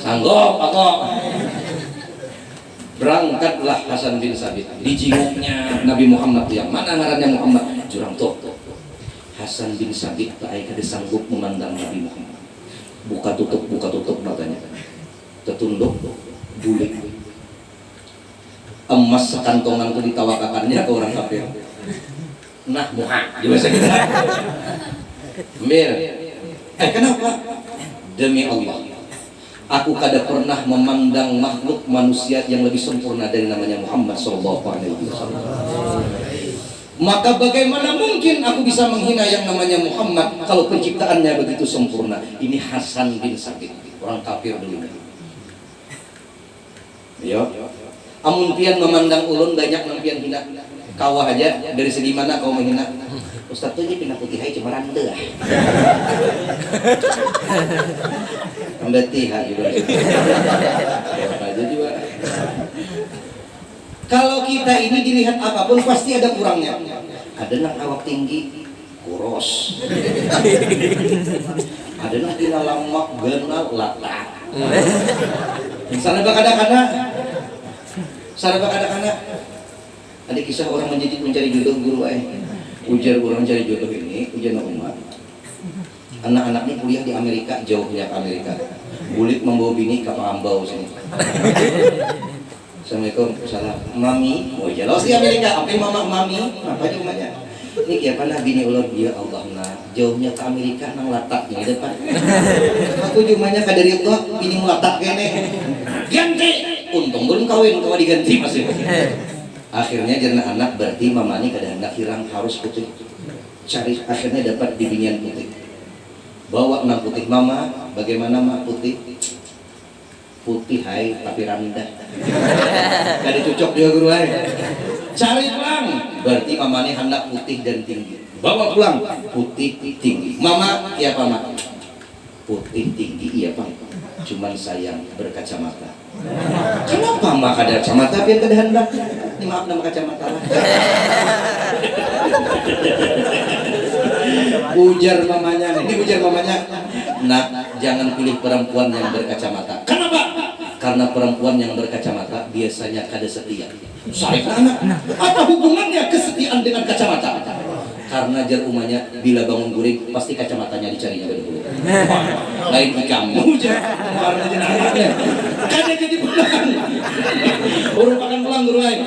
Sanggup aku. Berangkatlah Hasan bin Thabit. Dijinguknya Nabi Muhammad yang mana ngarannya Muhammad? Jurang tuh. Hasan bin Thabit tak ada sanggup memandang Nabi Muhammad. Buka tutup matanya. Tetunduk bulik emas sekantongan itu ditawakakannya ke orang kafir. Nah muha di bahasa kita Mir, kenapa? Demi Allah, aku kada pernah memandang makhluk manusia yang lebih sempurna dari namanya Muhammad Sallallahu Alaihi Wasallam. Maka bagaimana mungkin aku bisa menghina yang namanya Muhammad kalau penciptaannya begitu sempurna? Ini Hasan bin Sabit, orang kafir dulu. Yo, amun pian memandang ulun banyak pian hina. Kawah aja dari segi mana kau menghina? Ustaz tuh ini pindah putih aja cuma randa. Berarti juga. Aja juga. Kalau kita ini dilihat apapun pasti ada kurangnya. Ada yang awak tinggi, kurus. Ada yang tina lamak, genal, latak. Sana bakada-kada. Ada kisah orang mencari jodoh guru ujar orang cari jodoh ini, ujar umat. Anak-anaknya kuliah di Amerika, jauhnya ke Amerika. Bulik membawa bini ke Pangambau sini. Assalamualaikum, salam. Mami, oh jelas di Amerika. Apa mama mami? Apa rumahnya? Ini kayak mana bini ulur dia Allah nah jauhnya ke Amerika nang lataknya di depan. Aku jumanya kadari itu bini melatak kene. Ganti. Untung belum kawin kalau diganti masih. Akhirnya jana anak berarti mamani kada hendak hirang harus putih. Cari akhirnya dapat bibinian putih. Bawa nang putih mama, bagaimana mah putih? Putih hai tapi rendah. Kada cocok dia guru hai. Cari pulang, berarti mamani hendak putih dan tinggi. Bawa pulang putih tinggi. Mama, iya pak mak. Putih tinggi iya pak. Cuman sayang berkacamata. Kenapa mak ada kacamata biar kada hendak? Ini maaf nama kacamata lah. Ujar mamanya, ini ujar mamanya. Nah, jangan pilih perempuan yang berkacamata. Kenapa? Karena perempuan yang berkacamata biasanya kada setia. Saya anak. Apa hubungannya kesetiaan dengan kacamata? Karena jar umanya bila bangun guring pasti kacamatanya dicarinya dulu. Lain kamu karena jenazahnya kada jadi pulang. Urupakan pulang guru lain.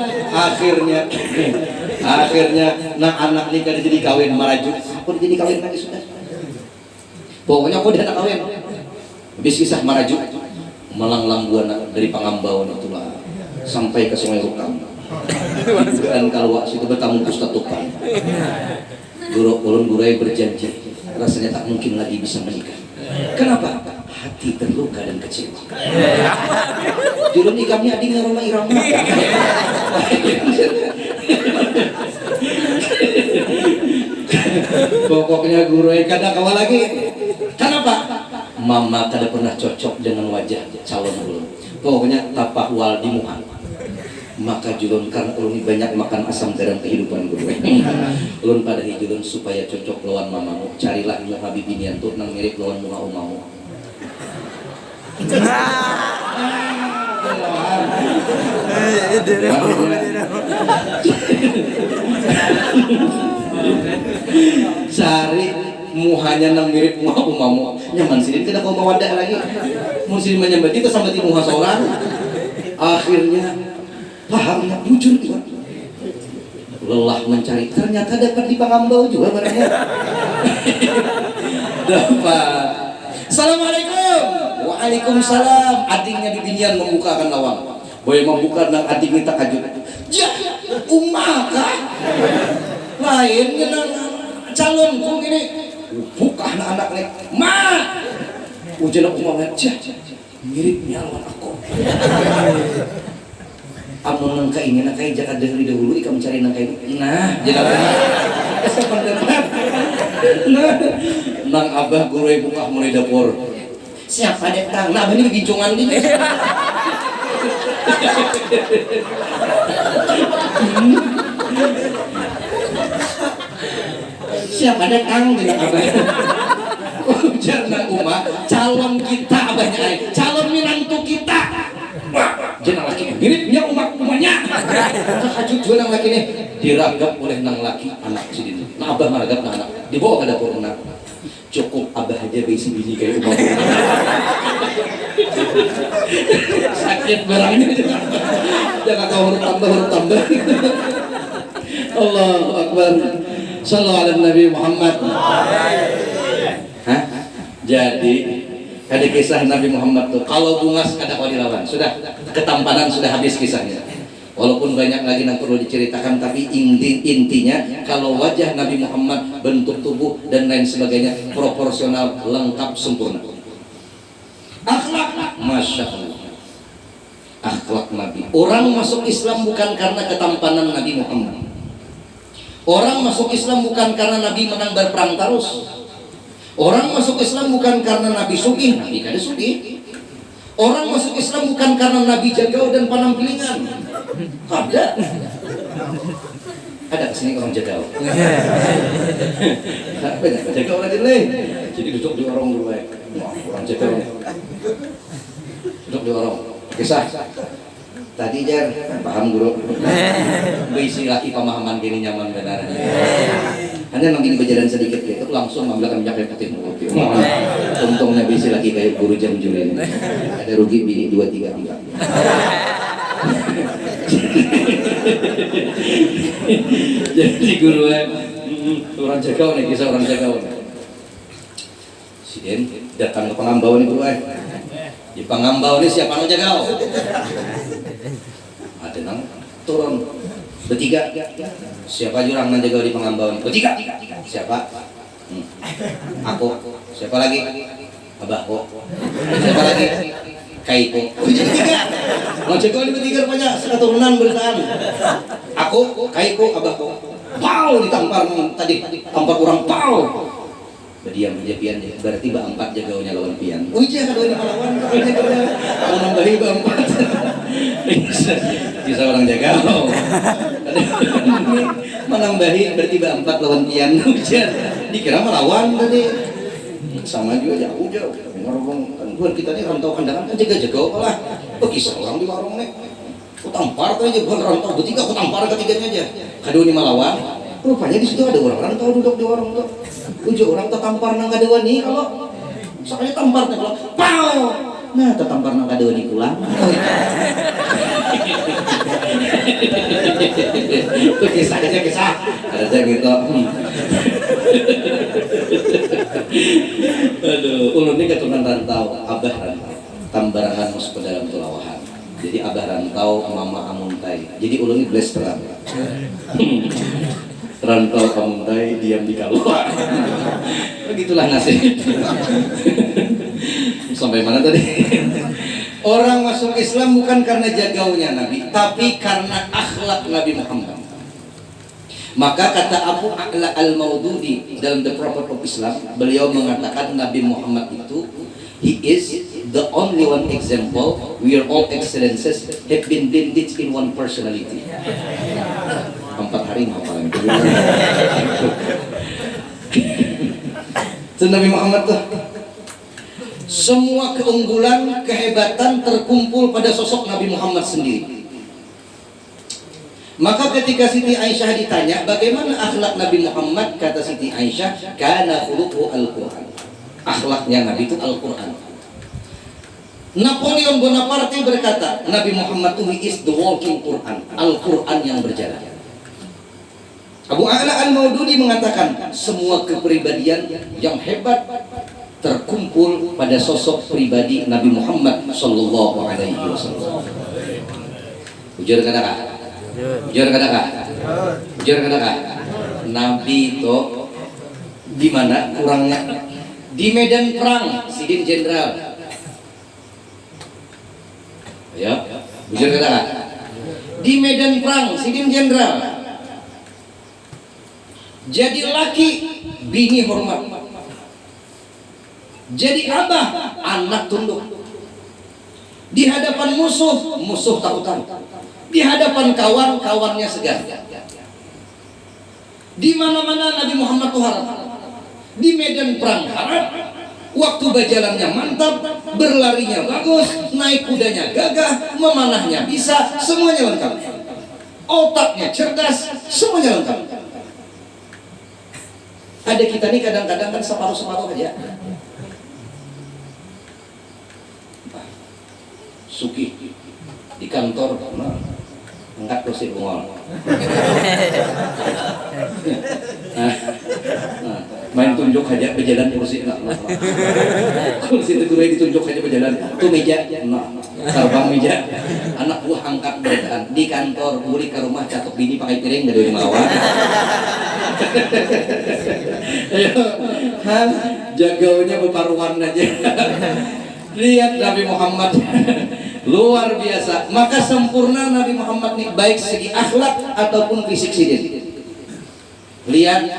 Akhirnya nak anak ni kada jadi kawin marajuk. Aku jadi kawin lagi sudah. Pokoknya aku dah nak kawin. Habis kisah marajuk melanglang buana dari Pangambau itulah sampai ke Sungai Rukam. Dan kalau situ bertamu Ustaz Tupan. Ulun gurai berjanji rasanya tak mungkin lagi bisa menikah. Kenapa? Hati terluka dan kecewa. Julun ikamnya adingnya rumah irama. Pokoknya gurai kada kawal lagi. Kenapa? Mama kada pernah cocok dengan wajah calon ulun. Pokoknya tapak wal dimuhan. Maka julun kan ulun banyak makan asam garam kehidupan gue. Ulun pada julun supaya cocok lawan mamamu. Carilah muka bibinian tuh nang mirip lawan muka umamu. Cari muhanya nang mirip muka umamu. Nyaman sini kita kau mau wadah lagi. Mau sini menyambat kita sampai di muka seorang. Akhirnya pahamnya jujur juga. Lelah mencari, ternyata dapat di Pangambau juga barangnya. Dapat. Assalamualaikum. Waalaikumsalam. Adiknya bibinian membukakan lawang. Boy membuka dan adik minta kajut. Ya, kah? Lainnya nang calonku ini. Buka anak-anak nih. Ma. Ujian aku mau ngecah. Miripnya lawan aku. Amun nangka ini nangka jaga dari dahulu ika mencari nangka ini. Nah, jaga nah, nang abah guru buka mulai dapur. Siapa datang? Nah, abah ini kegincongan ini. Siapa datang? Tidak abah. Ujar nang umah, calon kita abahnya, calon minantu kita. Jenang laki miripnya umahnya. Tahajud juga nang laki nih diragap oleh nang laki anak sidin. Nah abah maragap nang anak dibawa ke dapur anak. Cukup abah aja bisi bini kayak umah. Sakit barangnya. Jangan kau huruf tambah. Allahu Akbar. Sallallahu ala Nabi Muhammad. Hah? Jadi ada kisah Nabi Muhammad tuh, kalau bungas kada kau dilawan, sudah ketampanan sudah habis kisahnya. Walaupun banyak lagi yang perlu diceritakan, tapi intinya kalau wajah Nabi Muhammad, bentuk tubuh dan lain sebagainya proporsional, lengkap, sempurna. Akhlak, masya Allah, akhlak Nabi. Orang masuk Islam bukan karena ketampanan Nabi Muhammad. Orang masuk Islam bukan karena Nabi menang berperang terus. Orang masuk Islam bukan karena Nabi sugih, Nabi kada sugih. Orang masuk Islam bukan karena Nabi jagau dan panampilingan. Ada kesini orang jagau. Banyak jagau lagi lain. Jadi duduk di warung dulu ya. Orang jagau. Duduk di warung. Kisah. Tadi jar paham guru. Berisi lagi pemahaman gini nyaman benar. Hanya nanti berjalan sedikit gitu langsung ambilkan minyak putih. Untungnya bisa lagi kayak guru jam julin. Ada rugi bini 2, 3, 4. Jadi guru orang jagau nih, kisah orang jagau. Si Den datang ke Pangambau nih guru. Di Pangambau nih siapa yang jagau? Ada nang turun bertiga. Siapa jurang nang jagau di Pangambau nih? Bertiga. Siapa? Aku. Siapa lagi? Abahku. Siapa lagi? Kaiko. Jadi 3. Mau jagau di bertiga rupanya keturunan bertahan. Aku, Kaiko, abahku. Pau ditampar tadi. Tampar orang pau. Berdiam aja pian ya. Berarti 4 jagaunya lawan pian. Jangan lawan lawan. Mau nambahi 4. Kisah orang jagau. Menambahi berarti 4 lawan pian. Dikira melawan tadi. Sama juga jauh. Buat kita ini rantau kandangan kan jaga-jaga lah. Kisah orang di warung nih. Aku tampar aja bukan rantau bertiga, aku tampar ketiganya aja. Kadua ini melawan. Rupanya di situ ada orang rantau duduk di warung tuh. Ujuk orang tertampar nang kadua nih kalau soalnya tampar kalau pau. Nah, tertampar nang kadua nih pulang. Itu kisah. Ada gitu. Aduh, ulun ini keturunan rantau, abah rantau. Tambarangan masuk ke dalam tulawahan. Jadi abah rantau, mama amuntai. Jadi ulun ini bless terang. Rantau amuntai, diam di kalua. Begitulah nasib. Sampai mana tadi? Orang masuk Islam bukan karena jagaunya Nabi, tapi karena akhlak Nabi Muhammad. Maka kata Abu A'la al-Maududi dalam The Prophet of Islam, beliau mengatakan Nabi Muhammad itu, he is the only one example where all excellences have been blended in one personality. 4 hari ngapain? Itu Nabi Muhammad tuh. Semua keunggulan, kehebatan terkumpul pada sosok Nabi Muhammad sendiri. Maka ketika Siti Aisyah ditanya bagaimana akhlak Nabi Muhammad, kata Siti Aisyah, kana khuluquhu al-Qur'an. Akhlaknya Nabi itu Al-Qur'an. Napoleon Bonaparte berkata, Nabi Muhammad itu is the walking Quran, Al-Qur'an yang berjalan. Abu A'la al-Maududi mengatakan semua kepribadian yang hebat terkumpul pada sosok pribadi Nabi Muhammad sallallahu alaihi wasallam. Ujar kata-kata. Jujur kata Nabi itu di mana kurangnya? Di medan perang, sidin jenderal. Ya, jujur kata di medan perang, sidin jenderal. Jadi laki, bini hormat. Jadi abah, anak tunduk. Di hadapan musuh, musuh takutan. Di hadapan kawan, kawannya segan. Di mana-mana Nabi Muhammad itu harap. Di medan perang harap. Waktu berjalannya mantap, berlarinya bagus, naik kudanya gagah, memanahnya bisa, semuanya lengkap. Otaknya cerdas, semuanya lengkap. Ada kita nih kadang-kadang kan separuh-separuh aja. Suki di kantor, nah, angkat kursi bungol. Nah, main tunjuk aja berjalan kursi, nah, kursi itu gue ditunjuk aja berjalan. Tuh meja, nah, terbang meja. Anak buah angkat beradaan di kantor, balik ke rumah catok bini pakai piring dari mawan. Ayo, jagaunya beparuan aja. Lihat Nabi Muhammad luar biasa. Maka sempurna Nabi Muhammad nih, baik segi akhlak ataupun fisik sidin. Lihat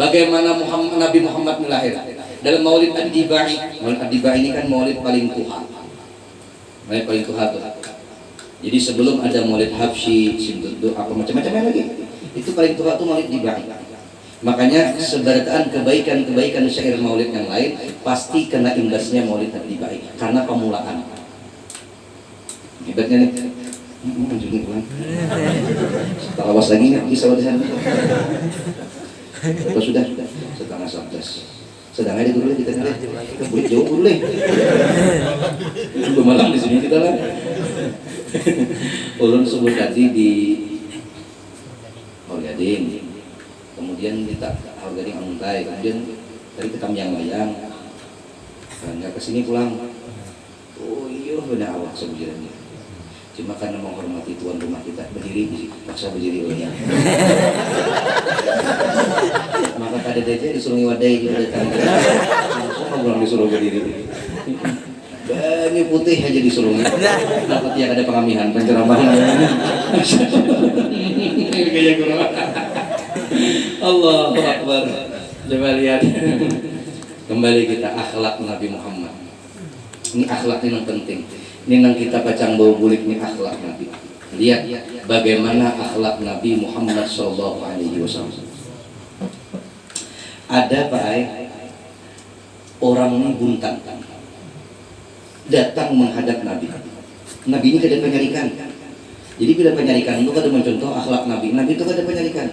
bagaimana Nabi Muhammad lahir dalam Maulid Ad-Dibai. Maulid Ad-Dibai ini kan maulid paling tua. Maulid paling tua tuh. Jadi sebelum ada Maulid Habsyi, Simtudu, apa macam-macam lagi. Itu paling tua tuh Maulid Dibai. Makanya seberataan kebaikan-kebaikan syair maulid yang lain pasti kena imbasnya Maulid Ad-Dibai karena pemulaan. Hebatnya nih. Anjing pulang. Awas lagi nggak bisa di sana. Atau sudah 10:11. Sedang aja dulu kita boleh jauh dulu deh. Udah malam di sini kita lah. Ulun sebut tadi di Orgading, kemudian di Orgading Amuntai, kemudian dari ke Tamyang-Layang, nggak kesini pulang. Oh iya benar awak sebenarnya. Cuma karena menghormati tuan rumah kita berdiri, paksa berdiri olehnya. Maka kada DJ disuruh ngiwadai juga datang. Langsung pulang disuruh berdiri. Banyak putih aja disuruh. Kenapa tiap ada pengamihan, penceramaan. Kayak kurang. Allahu Akbar. Coba lihat. Kembali kita akhlak Nabi Muhammad. Ini akhlak yang penting. Ini yang kita pacang bau bulik ini akhlak Nabi. Lihat bagaimana akhlak Nabi Muhammad SAW. Ada Pak orang ini buntan datang menghadap Nabi. Nabi ini kada penyarikan. Jadi bila penyarikan itu kada mencontoh akhlak Nabi. Nabi itu kada penyarikan.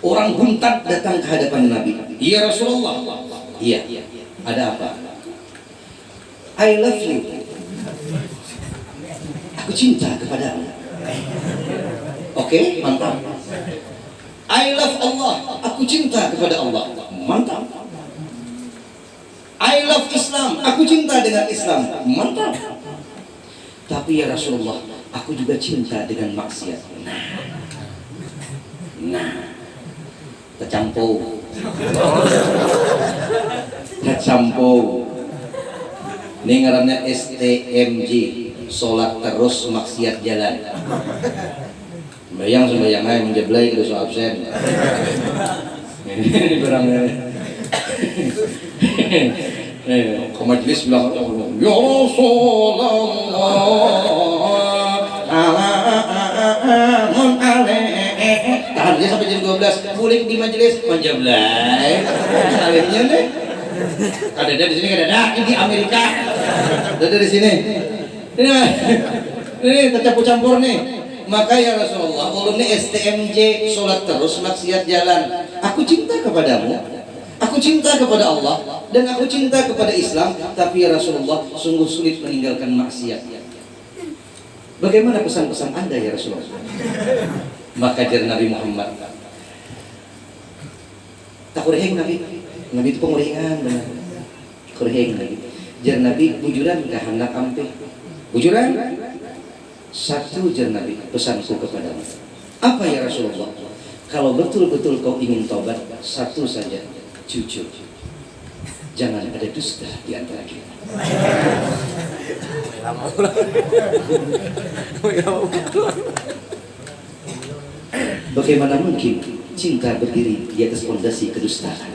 Orang buntan datang ke hadapan Nabi. Ya Rasulullah. Iya. Ada apa? I love you. Aku cinta kepadamu. Oke, mantap. I love Allah. Aku cinta kepada Allah. Mantap. I love Islam. Aku cinta dengan Islam. Mantap. Tapi ya Rasulullah, aku juga cinta dengan maksiat. Nah, tercampur. Ini ngarannya STMJ, sholat terus maksiat jalan. Sembayang aja menjeblay ke dosa absen. Ini barangnya. Ke majelis bilang, ya Rasulullah, tahan dia sampai jam 12, bulik di majelis, menjeblay. Salahnya deh. Ada di sini, ada di Amerika. Ada di sini. Ini tercampur nih. Maka ya Rasulullah, ulun ini STMJ, sholat terus maksiat jalan. Aku cinta kepadamu, aku cinta kepada Allah, dan aku cinta kepada Islam. Tapi ya Rasulullah, sungguh sulit meninggalkan maksiat. Bagaimana pesan-pesan Anda ya Rasulullah? Maka jar Nabi Muhammad, tak kureheng Nabi. Nabi itu penguringan benar. Kureheng Nabi. Jar Nabi, bujuran kah anak ampe? Bujuran? Satu jar Nabi, pesanku kepadamu. Apa ya Rasulullah? Kalau betul-betul kau ingin taubat, satu saja, jujur. Jangan ada dusta di antara kita. Bagaimana mungkin cinta berdiri di atas fondasi kedustaan?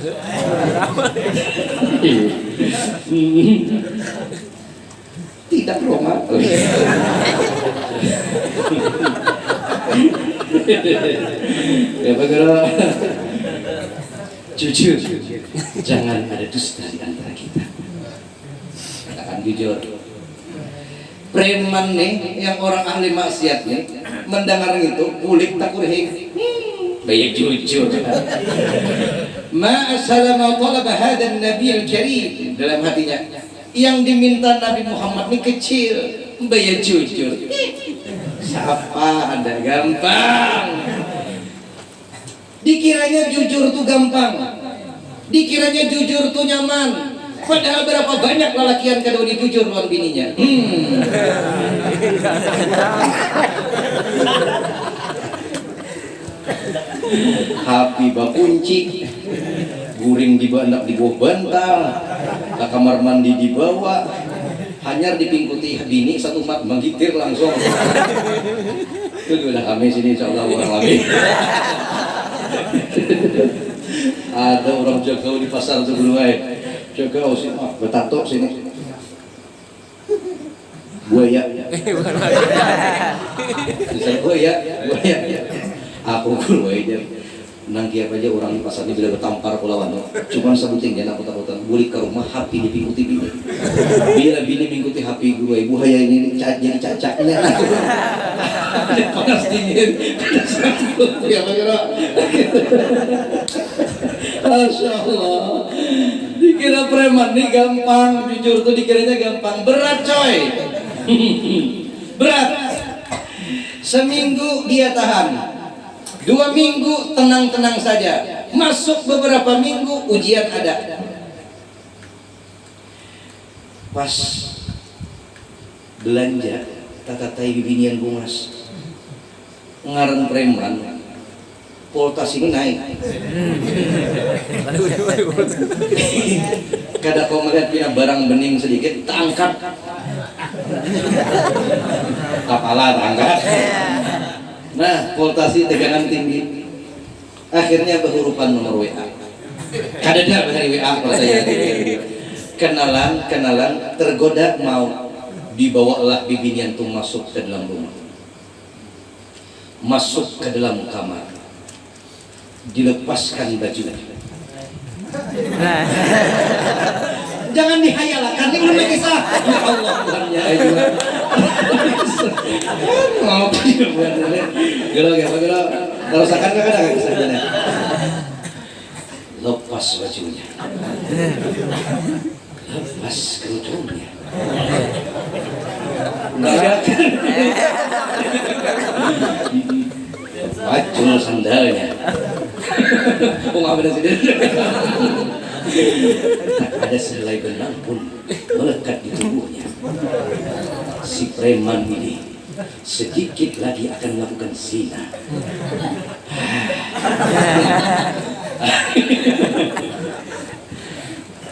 Tidak romantis. Ya bagaimana? Jujur, jangan ada dusta di antara kita. Katakan jujur. Preman nih, yang orang ahli maksiat nih, mendengar itu, bulik tak kurhing. Baik jujur. Ma salama talaba hadha an-nabiy al-karim, dalam hatinya. Yang diminta Nabi Muhammad ini kecil, bayar jujur. Siapa ada gampang. Dikiranya jujur tuh gampang. Dikiranya jujur tuh nyaman. Padahal berapa banyak lelakian kada di jujur lawan bininya. Hapi bakunci, guring hendak dibawa bantal, ke kamar mandi dibawa, hanyar dipingkuti bini satu mat menggitir langsung. Itu udah kami sini insya Allah orang lagi. Ada orang jaga di pasar sebelumnya, jaga sini, betato sini, buaya, bisa buaya. Aku buaya nanti apa aja orang di pasar ini bila bertampar pulawan, cuman sebutin jangan takut-takutan, balik ke rumah hapi dipingkuti bini, bila bini mengikuti hapi gue, buaya ini jadi cacaknya. Panas dingin, ya kira. Masya Allah, dikira preman nih gampang, jujur tuh dikiranya gampang, berat coy, berat. Seminggu dia tahan, 2 minggu tenang-tenang saja, masuk beberapa minggu ujian ada. Pas belanja tata-tai bibinian bungas ngarang preman, poltas ini naik. Kada kau melihat punya barang bening sedikit, tangkap kepala tangkap. Nah, voltasi tegangan tinggi. Akhirnya berhurupan nomor WA. Kadang dari WA kalau saya kenalan, tergoda mau dibawalah bibinian tuh masuk ke dalam rumah. Masuk ke dalam kamar. Dilepaskan bajunya. Jangan dihayalkan, ini belum kisah. Ya Allah, Tuhannya juga. Mau gelo terusakan kan ada kisahnya. Lepas bajunya, lepas kerudungnya, baju sandalnya. Oh nggak ada sih. Tak ada selai benang pun melekat di tubuhnya. Si preman ini sedikit lagi akan melakukan zina.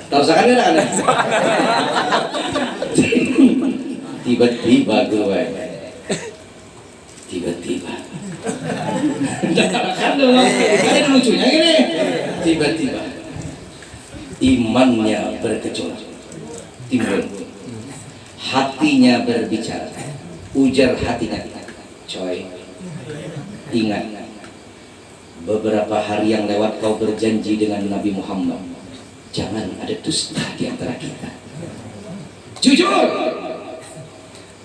Tahu sekarang kan? Tiba-tiba gue, tiba-tiba. Kan dulu, ada lucunya gini. Tiba-tiba imannya bergejolak, timbul, hatinya berbicara, ujar hatinya, coy, ingat, beberapa hari yang lewat kau berjanji dengan Nabi Muhammad, jangan ada dusta di antara kita. Jujur,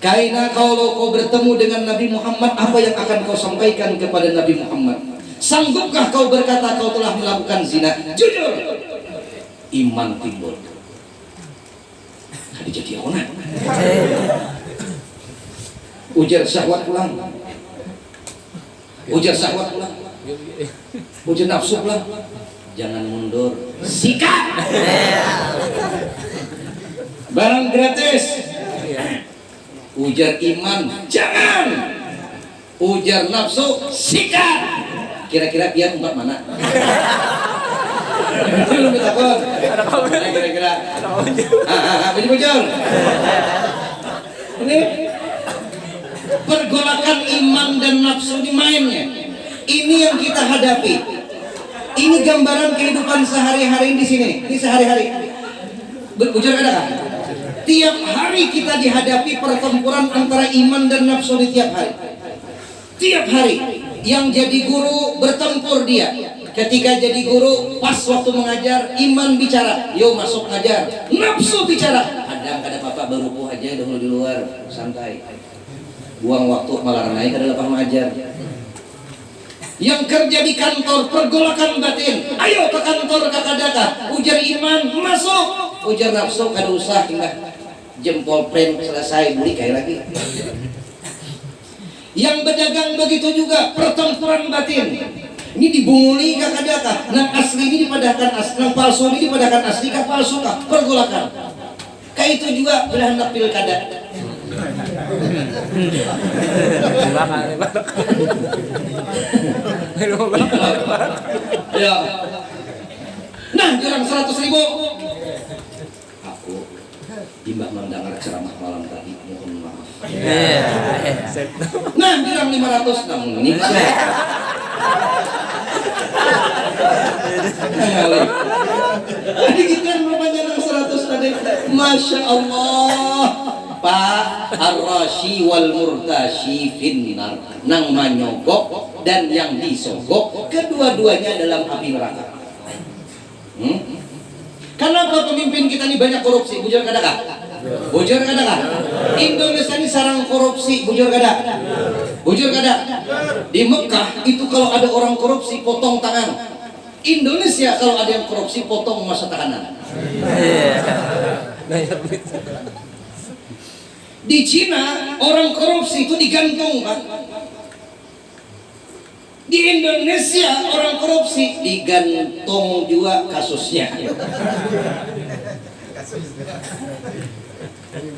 karena kalau kau bertemu dengan Nabi Muhammad, apa yang akan kau sampaikan kepada Nabi Muhammad? Sanggupkah kau berkata kau telah melakukan zina? Jujur. Iman timbul. Jadi jadi orang. Ujar syahwat pulang. Ujar syahwat pulang. Ujar nafsu pulang. Jangan mundur. Sikat. Barang gratis. Ujar iman. Jangan. Ujar nafsu. Sikat. Kira-kira dia umat mana? Belum takut. Kira-kira. Bujur. Ini pergolakan iman dan nafsu di mainnya. Ini yang kita hadapi. Ini gambaran kehidupan sehari-hari di sini. Ini sehari-hari. Bujur ada kan? Tiap hari kita dihadapi pertempuran antara iman dan nafsu di tiap hari. Tiap hari. Yang jadi guru bertempur dia. Ketika jadi guru, pas waktu mengajar, iman bicara, yo masuk ngajar. Nafsu bicara, kadang papa berupuh aja dahulu di luar, santai. Buang waktu malah naik adalah lepas mengajar. Yang kerja di kantor, pergolakan batin. Ayo ke kantor kakak-kakak. Ujar iman, masuk. Ujar nafsu, kada usah hingga. jempol prem selesai beli kayak lagi. Yang berdagang begitu juga, pertempuran batin. Ini dibunguli kah kadakah? Nang asli ini dipadahkan asli, nang palsu ini dipadahkan asli kah palsu kah? Pergolakan. Kayak itu juga berhendak pilkada. Ya. Nah, jurang 100.000. Aku Mbak mendengar ceramah malam tadi, mohon maaf. Nah, jurang 500 namun ini. Tadi kita rupanya nang 100 tadi. Masya Allah. Pak Ar-Rashi wal Murtashi finnar, nang manyogok dan yang disogok kedua-duanya dalam api neraka. Kenapa pemimpin kita ini banyak korupsi? Bujur kadakah? Bujur kadakah? Indonesia ini sarang korupsi, bujur kadak? Bujur kadak? Di Mekah itu kalau ada orang korupsi potong tangan. Indonesia kalau ada yang korupsi potong masa tahanan. Di Cina orang korupsi itu digantung, Pak. Di Indonesia orang korupsi digantung juga kasusnya.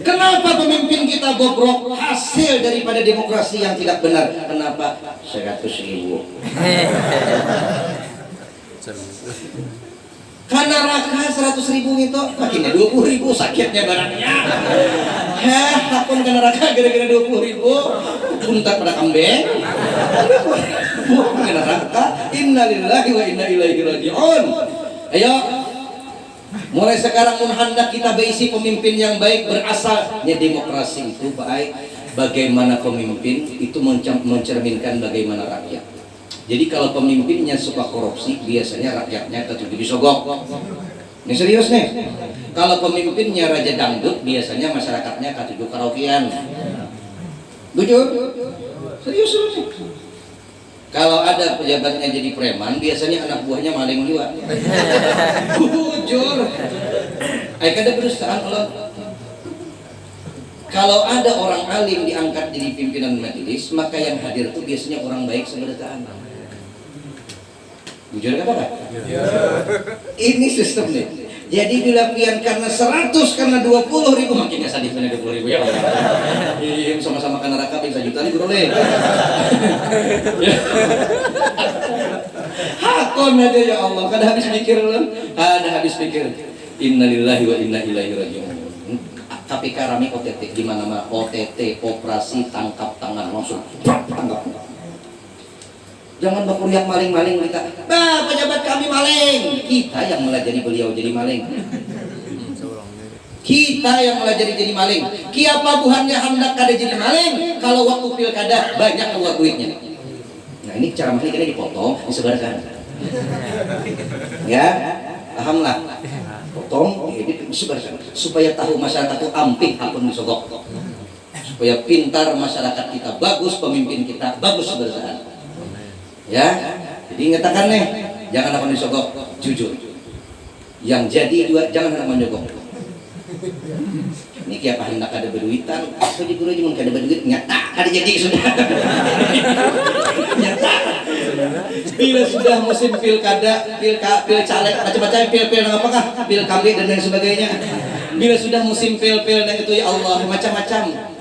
Kenapa pemimpin kita bobrok? Hasil daripada demokrasi yang tidak benar. Kenapa? 100.000. Karena raka 100.000 itu makinnya 20.000 sakitnya barangnya. Hakun karena raka gara-gara 20.000 puntat pada kambing. Bukan karena raka. Innalillahi wa inna ilaihi raji'un. Ayo, mulai sekarang hendak kita berisi pemimpin yang baik. Berasalnya demokrasi itu baik. Bagaimana pemimpin itu mencerminkan bagaimana rakyat. Jadi kalau pemimpinnya suka korupsi, biasanya rakyatnya ketujuh disogok. Ini serius nih. Kalau pemimpinnya raja dangdut, biasanya masyarakatnya ketujuh karaokean. Jujur? Serius nih. Kalau ada pejabatnya jadi preman, biasanya anak buahnya maling juga. Jujur. Ada berusaha Allah. Kalau ada orang alim diangkat jadi pimpinan majelis, maka yang hadir itu biasanya orang baik seberdaan. Jujur kata Pak? Ini sistem nih. Jadi dilapian karena 100 karena 20.000 makinnya sadis benar 20.000 ya Allah. Iya sama-sama karena neraka bisa juta nih bro. Hakon aja ya Allah. Kada habis mikir loh. Kada habis pikir. Innalillahi wa inna ilaihi raji'un. KPK rame OTT di mana-mana, OTT operasi tangkap tangan langsung tangkap. Jangan berkuriak maling-maling kita. Nah, pejabat kami maling. Kita yang malah jadi beliau jadi maling. Kita yang malah jadi maling. Kiapa buhannya hendak kada jadi maling kalau waktu pilkada banyak keluar duitnya. Nah, ini cara maling kita dipotong, disebarkan. Ya, pahamlah. Potong, ini disebarkan supaya tahu masyarakat itu ampih apun disogok. Supaya pintar masyarakat kita, bagus pemimpin kita, bagus seberdasaan. Ya, jadi ngatakan nih, jangan apa disogok, jujur. Yang jadi juga jangan apa menyogok. Ini kayak apa hendak ada berduitan, aku di guru cuma kada berduit, nyata ada jadi sudah. Nyata. Bila sudah musim pilkada, pil caleg, macam-macam pil apakah, pil kambing dan lain sebagainya. Bila sudah musim pil dan itu ya Allah macam-macam.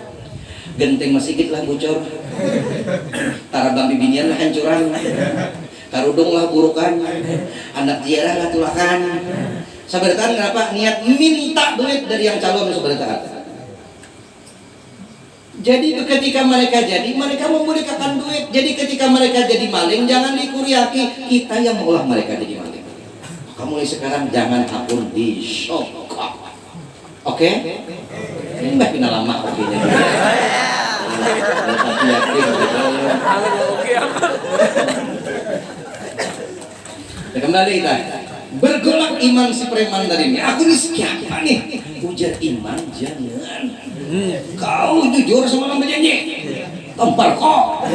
Genteng masih lah bocor. Tarabang bibinian lah hancuran. Karudung lah burukan. Anak ziarah lah tulakan. Sabarataan kenapa? Niat minta duit dari yang calon sabarataan. Jadi ketika mereka membolehkan duit. Jadi ketika mereka jadi maling, jangan dikuriaki. Kita yang mengolah mereka jadi maling. Maka mulai sekarang jangan akun disogok. Oke? Ini mbak pina lama oke-nya. Kembali kita. Bergolak iman si preman tadi ini. Aku ini siapa nih? Ujar iman jangan. Kau jujur sama orang berjanji. Tampar kok.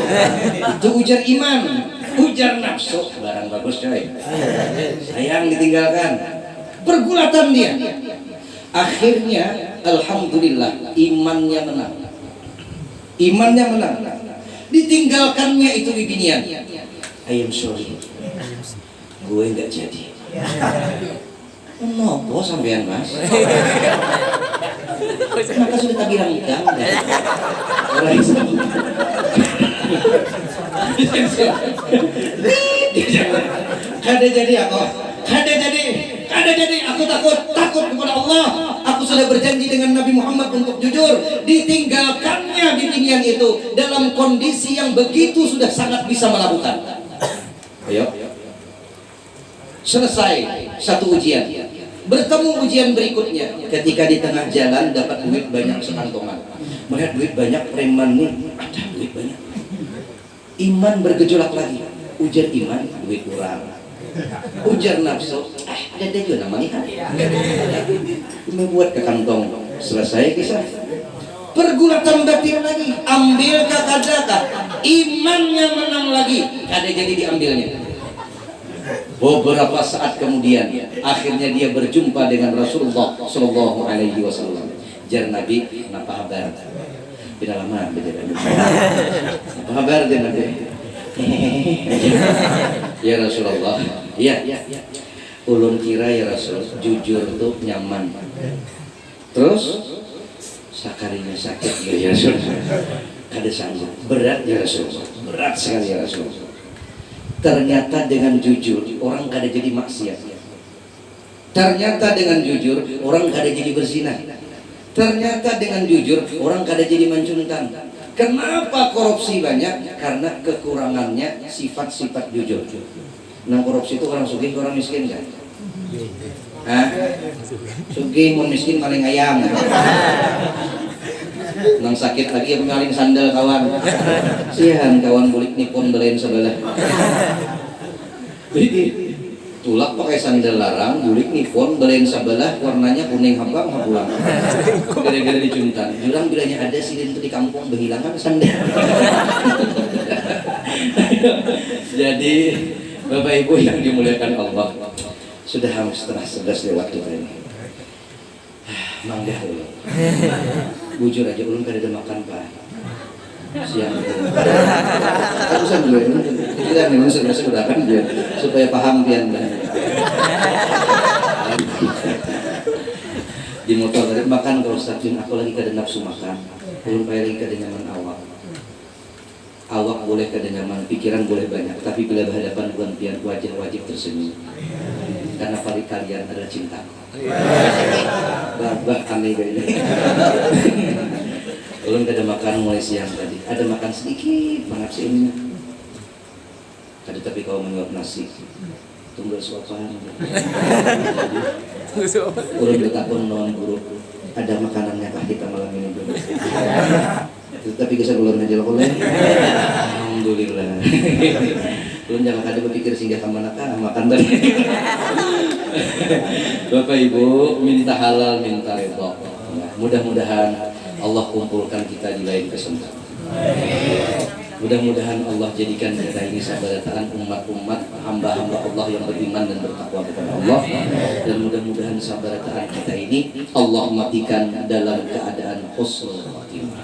Itu ujar iman. Ujar nafsu. Barang bagus coy. Sayang ditinggalkan. Pergulatan dia. Akhirnya alhamdulillah imannya menang. Imannya menang. Ditinggalkannya itu bibinian. I am sorry, gue nggak jadi. Kenapa sampean mas? Maka sudah tak bilang ikan. Orang Islam. Kada jadi aku. Kada jadi aku takut kepada Allah. Aku sudah berjanji dengan Nabi Muhammad untuk jujur. Ditinggalkannya bibinian itu dalam kondisi yang begitu sudah sangat bisa melakukan. Ayo. Selesai satu ujian. Bertemu ujian berikutnya. Ketika di tengah jalan dapat duit banyak sekantongan. Melihat duit banyak, preman nih ada duit banyak. Iman bergejolak lagi. Ujar iman, duit kurang. Ujar nafsu, ada juga namanya kan. Membuat ke kantong. Selesai kisah. Pergulatan batin lagi. Ambil kakadaka. Imannya menang lagi. Ada jadi diambilnya. Beberapa saat kemudian akhirnya dia berjumpa dengan Rasulullah Shallallahu Alaihi Wasallam. Jar Nabi, kenapa kabar? Tidak lama berjalan. Apa kabar dia Nabi? Ya Rasulullah, iya. Ulun kira ya Rasul, jujur tuh nyaman. Terus sakarinya sakit ya Rasul. Kada sanggup. Berat ya Rasul. Berat sekali ya Rasul. Ternyata dengan jujur orang kada jadi maksiat. Ternyata dengan jujur orang kada jadi berzina. Ternyata dengan jujur orang kada jadi mencuntan. Kenapa korupsi banyak? Karena kekurangannya sifat-sifat jujur. Nah korupsi itu orang sugih, orang miskin kan? Hah? Sugih, mun miskin maling ayam. Nang sakit lagi yang maling sandal kawan. Sihan kawan bulik nipon belain sebelah. Jadi tulak pakai sandal larang, bulik nipon belain sebelah, warnanya kuning habang hapulang. Gara-gara dicuntan. Jurang bilanya ada silin itu di kampung berhilangan sandal. Jadi Bapak Ibu yang dimuliakan Allah, sudah hampir setengah 11 lewat kita ini. Manggah dulu. Bujur aja ulun kada ada makan pak. Siang itu. Aku sambil dulu. Kita memang sudah kan dia supaya paham pian. Di motor tadi makan kalau stasiun aku lagi kada nafsu makan. Ulun payah lagi kada nyaman awak. Awak boleh kada nyaman, pikiran boleh banyak, tapi bila berhadapan dengan pian wajah wajib tersenyum. Karena paling kalian adalah cintaku. Bah aneh gini. Ulun kada makan mulai siang tadi. Ada makan sedikit banget sih ini. Kada tapi kau menyuap nasi. Tunggu suapan. Ulun bertakun non guru. Ada makanannya kah kita malam ini dulu? Tapi kisah ulun aja lah. Alhamdulillah. Ulun jangan kada berpikir singgah ke mana kah makan tadi. Bapak Ibu minta halal minta ridho. Mudah-mudahan Allah kumpulkan kita di lain kesempatan. Mudah-mudahan Allah jadikan kita ini sabarataan umat-umat hamba-hamba Allah yang beriman dan bertakwa kepada Allah. Dan mudah-mudahan sabarataan kita ini Allah matikan dalam keadaan husnul khatimah.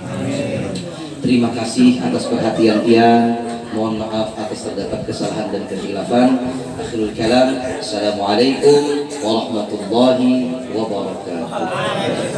Terima kasih atas perhatian Tian. Mohon maaf atas terdapat kesalahan dan kekhilafan. Akhirul kalam. Assalamualaikum warahmatullahi wabarakatuh.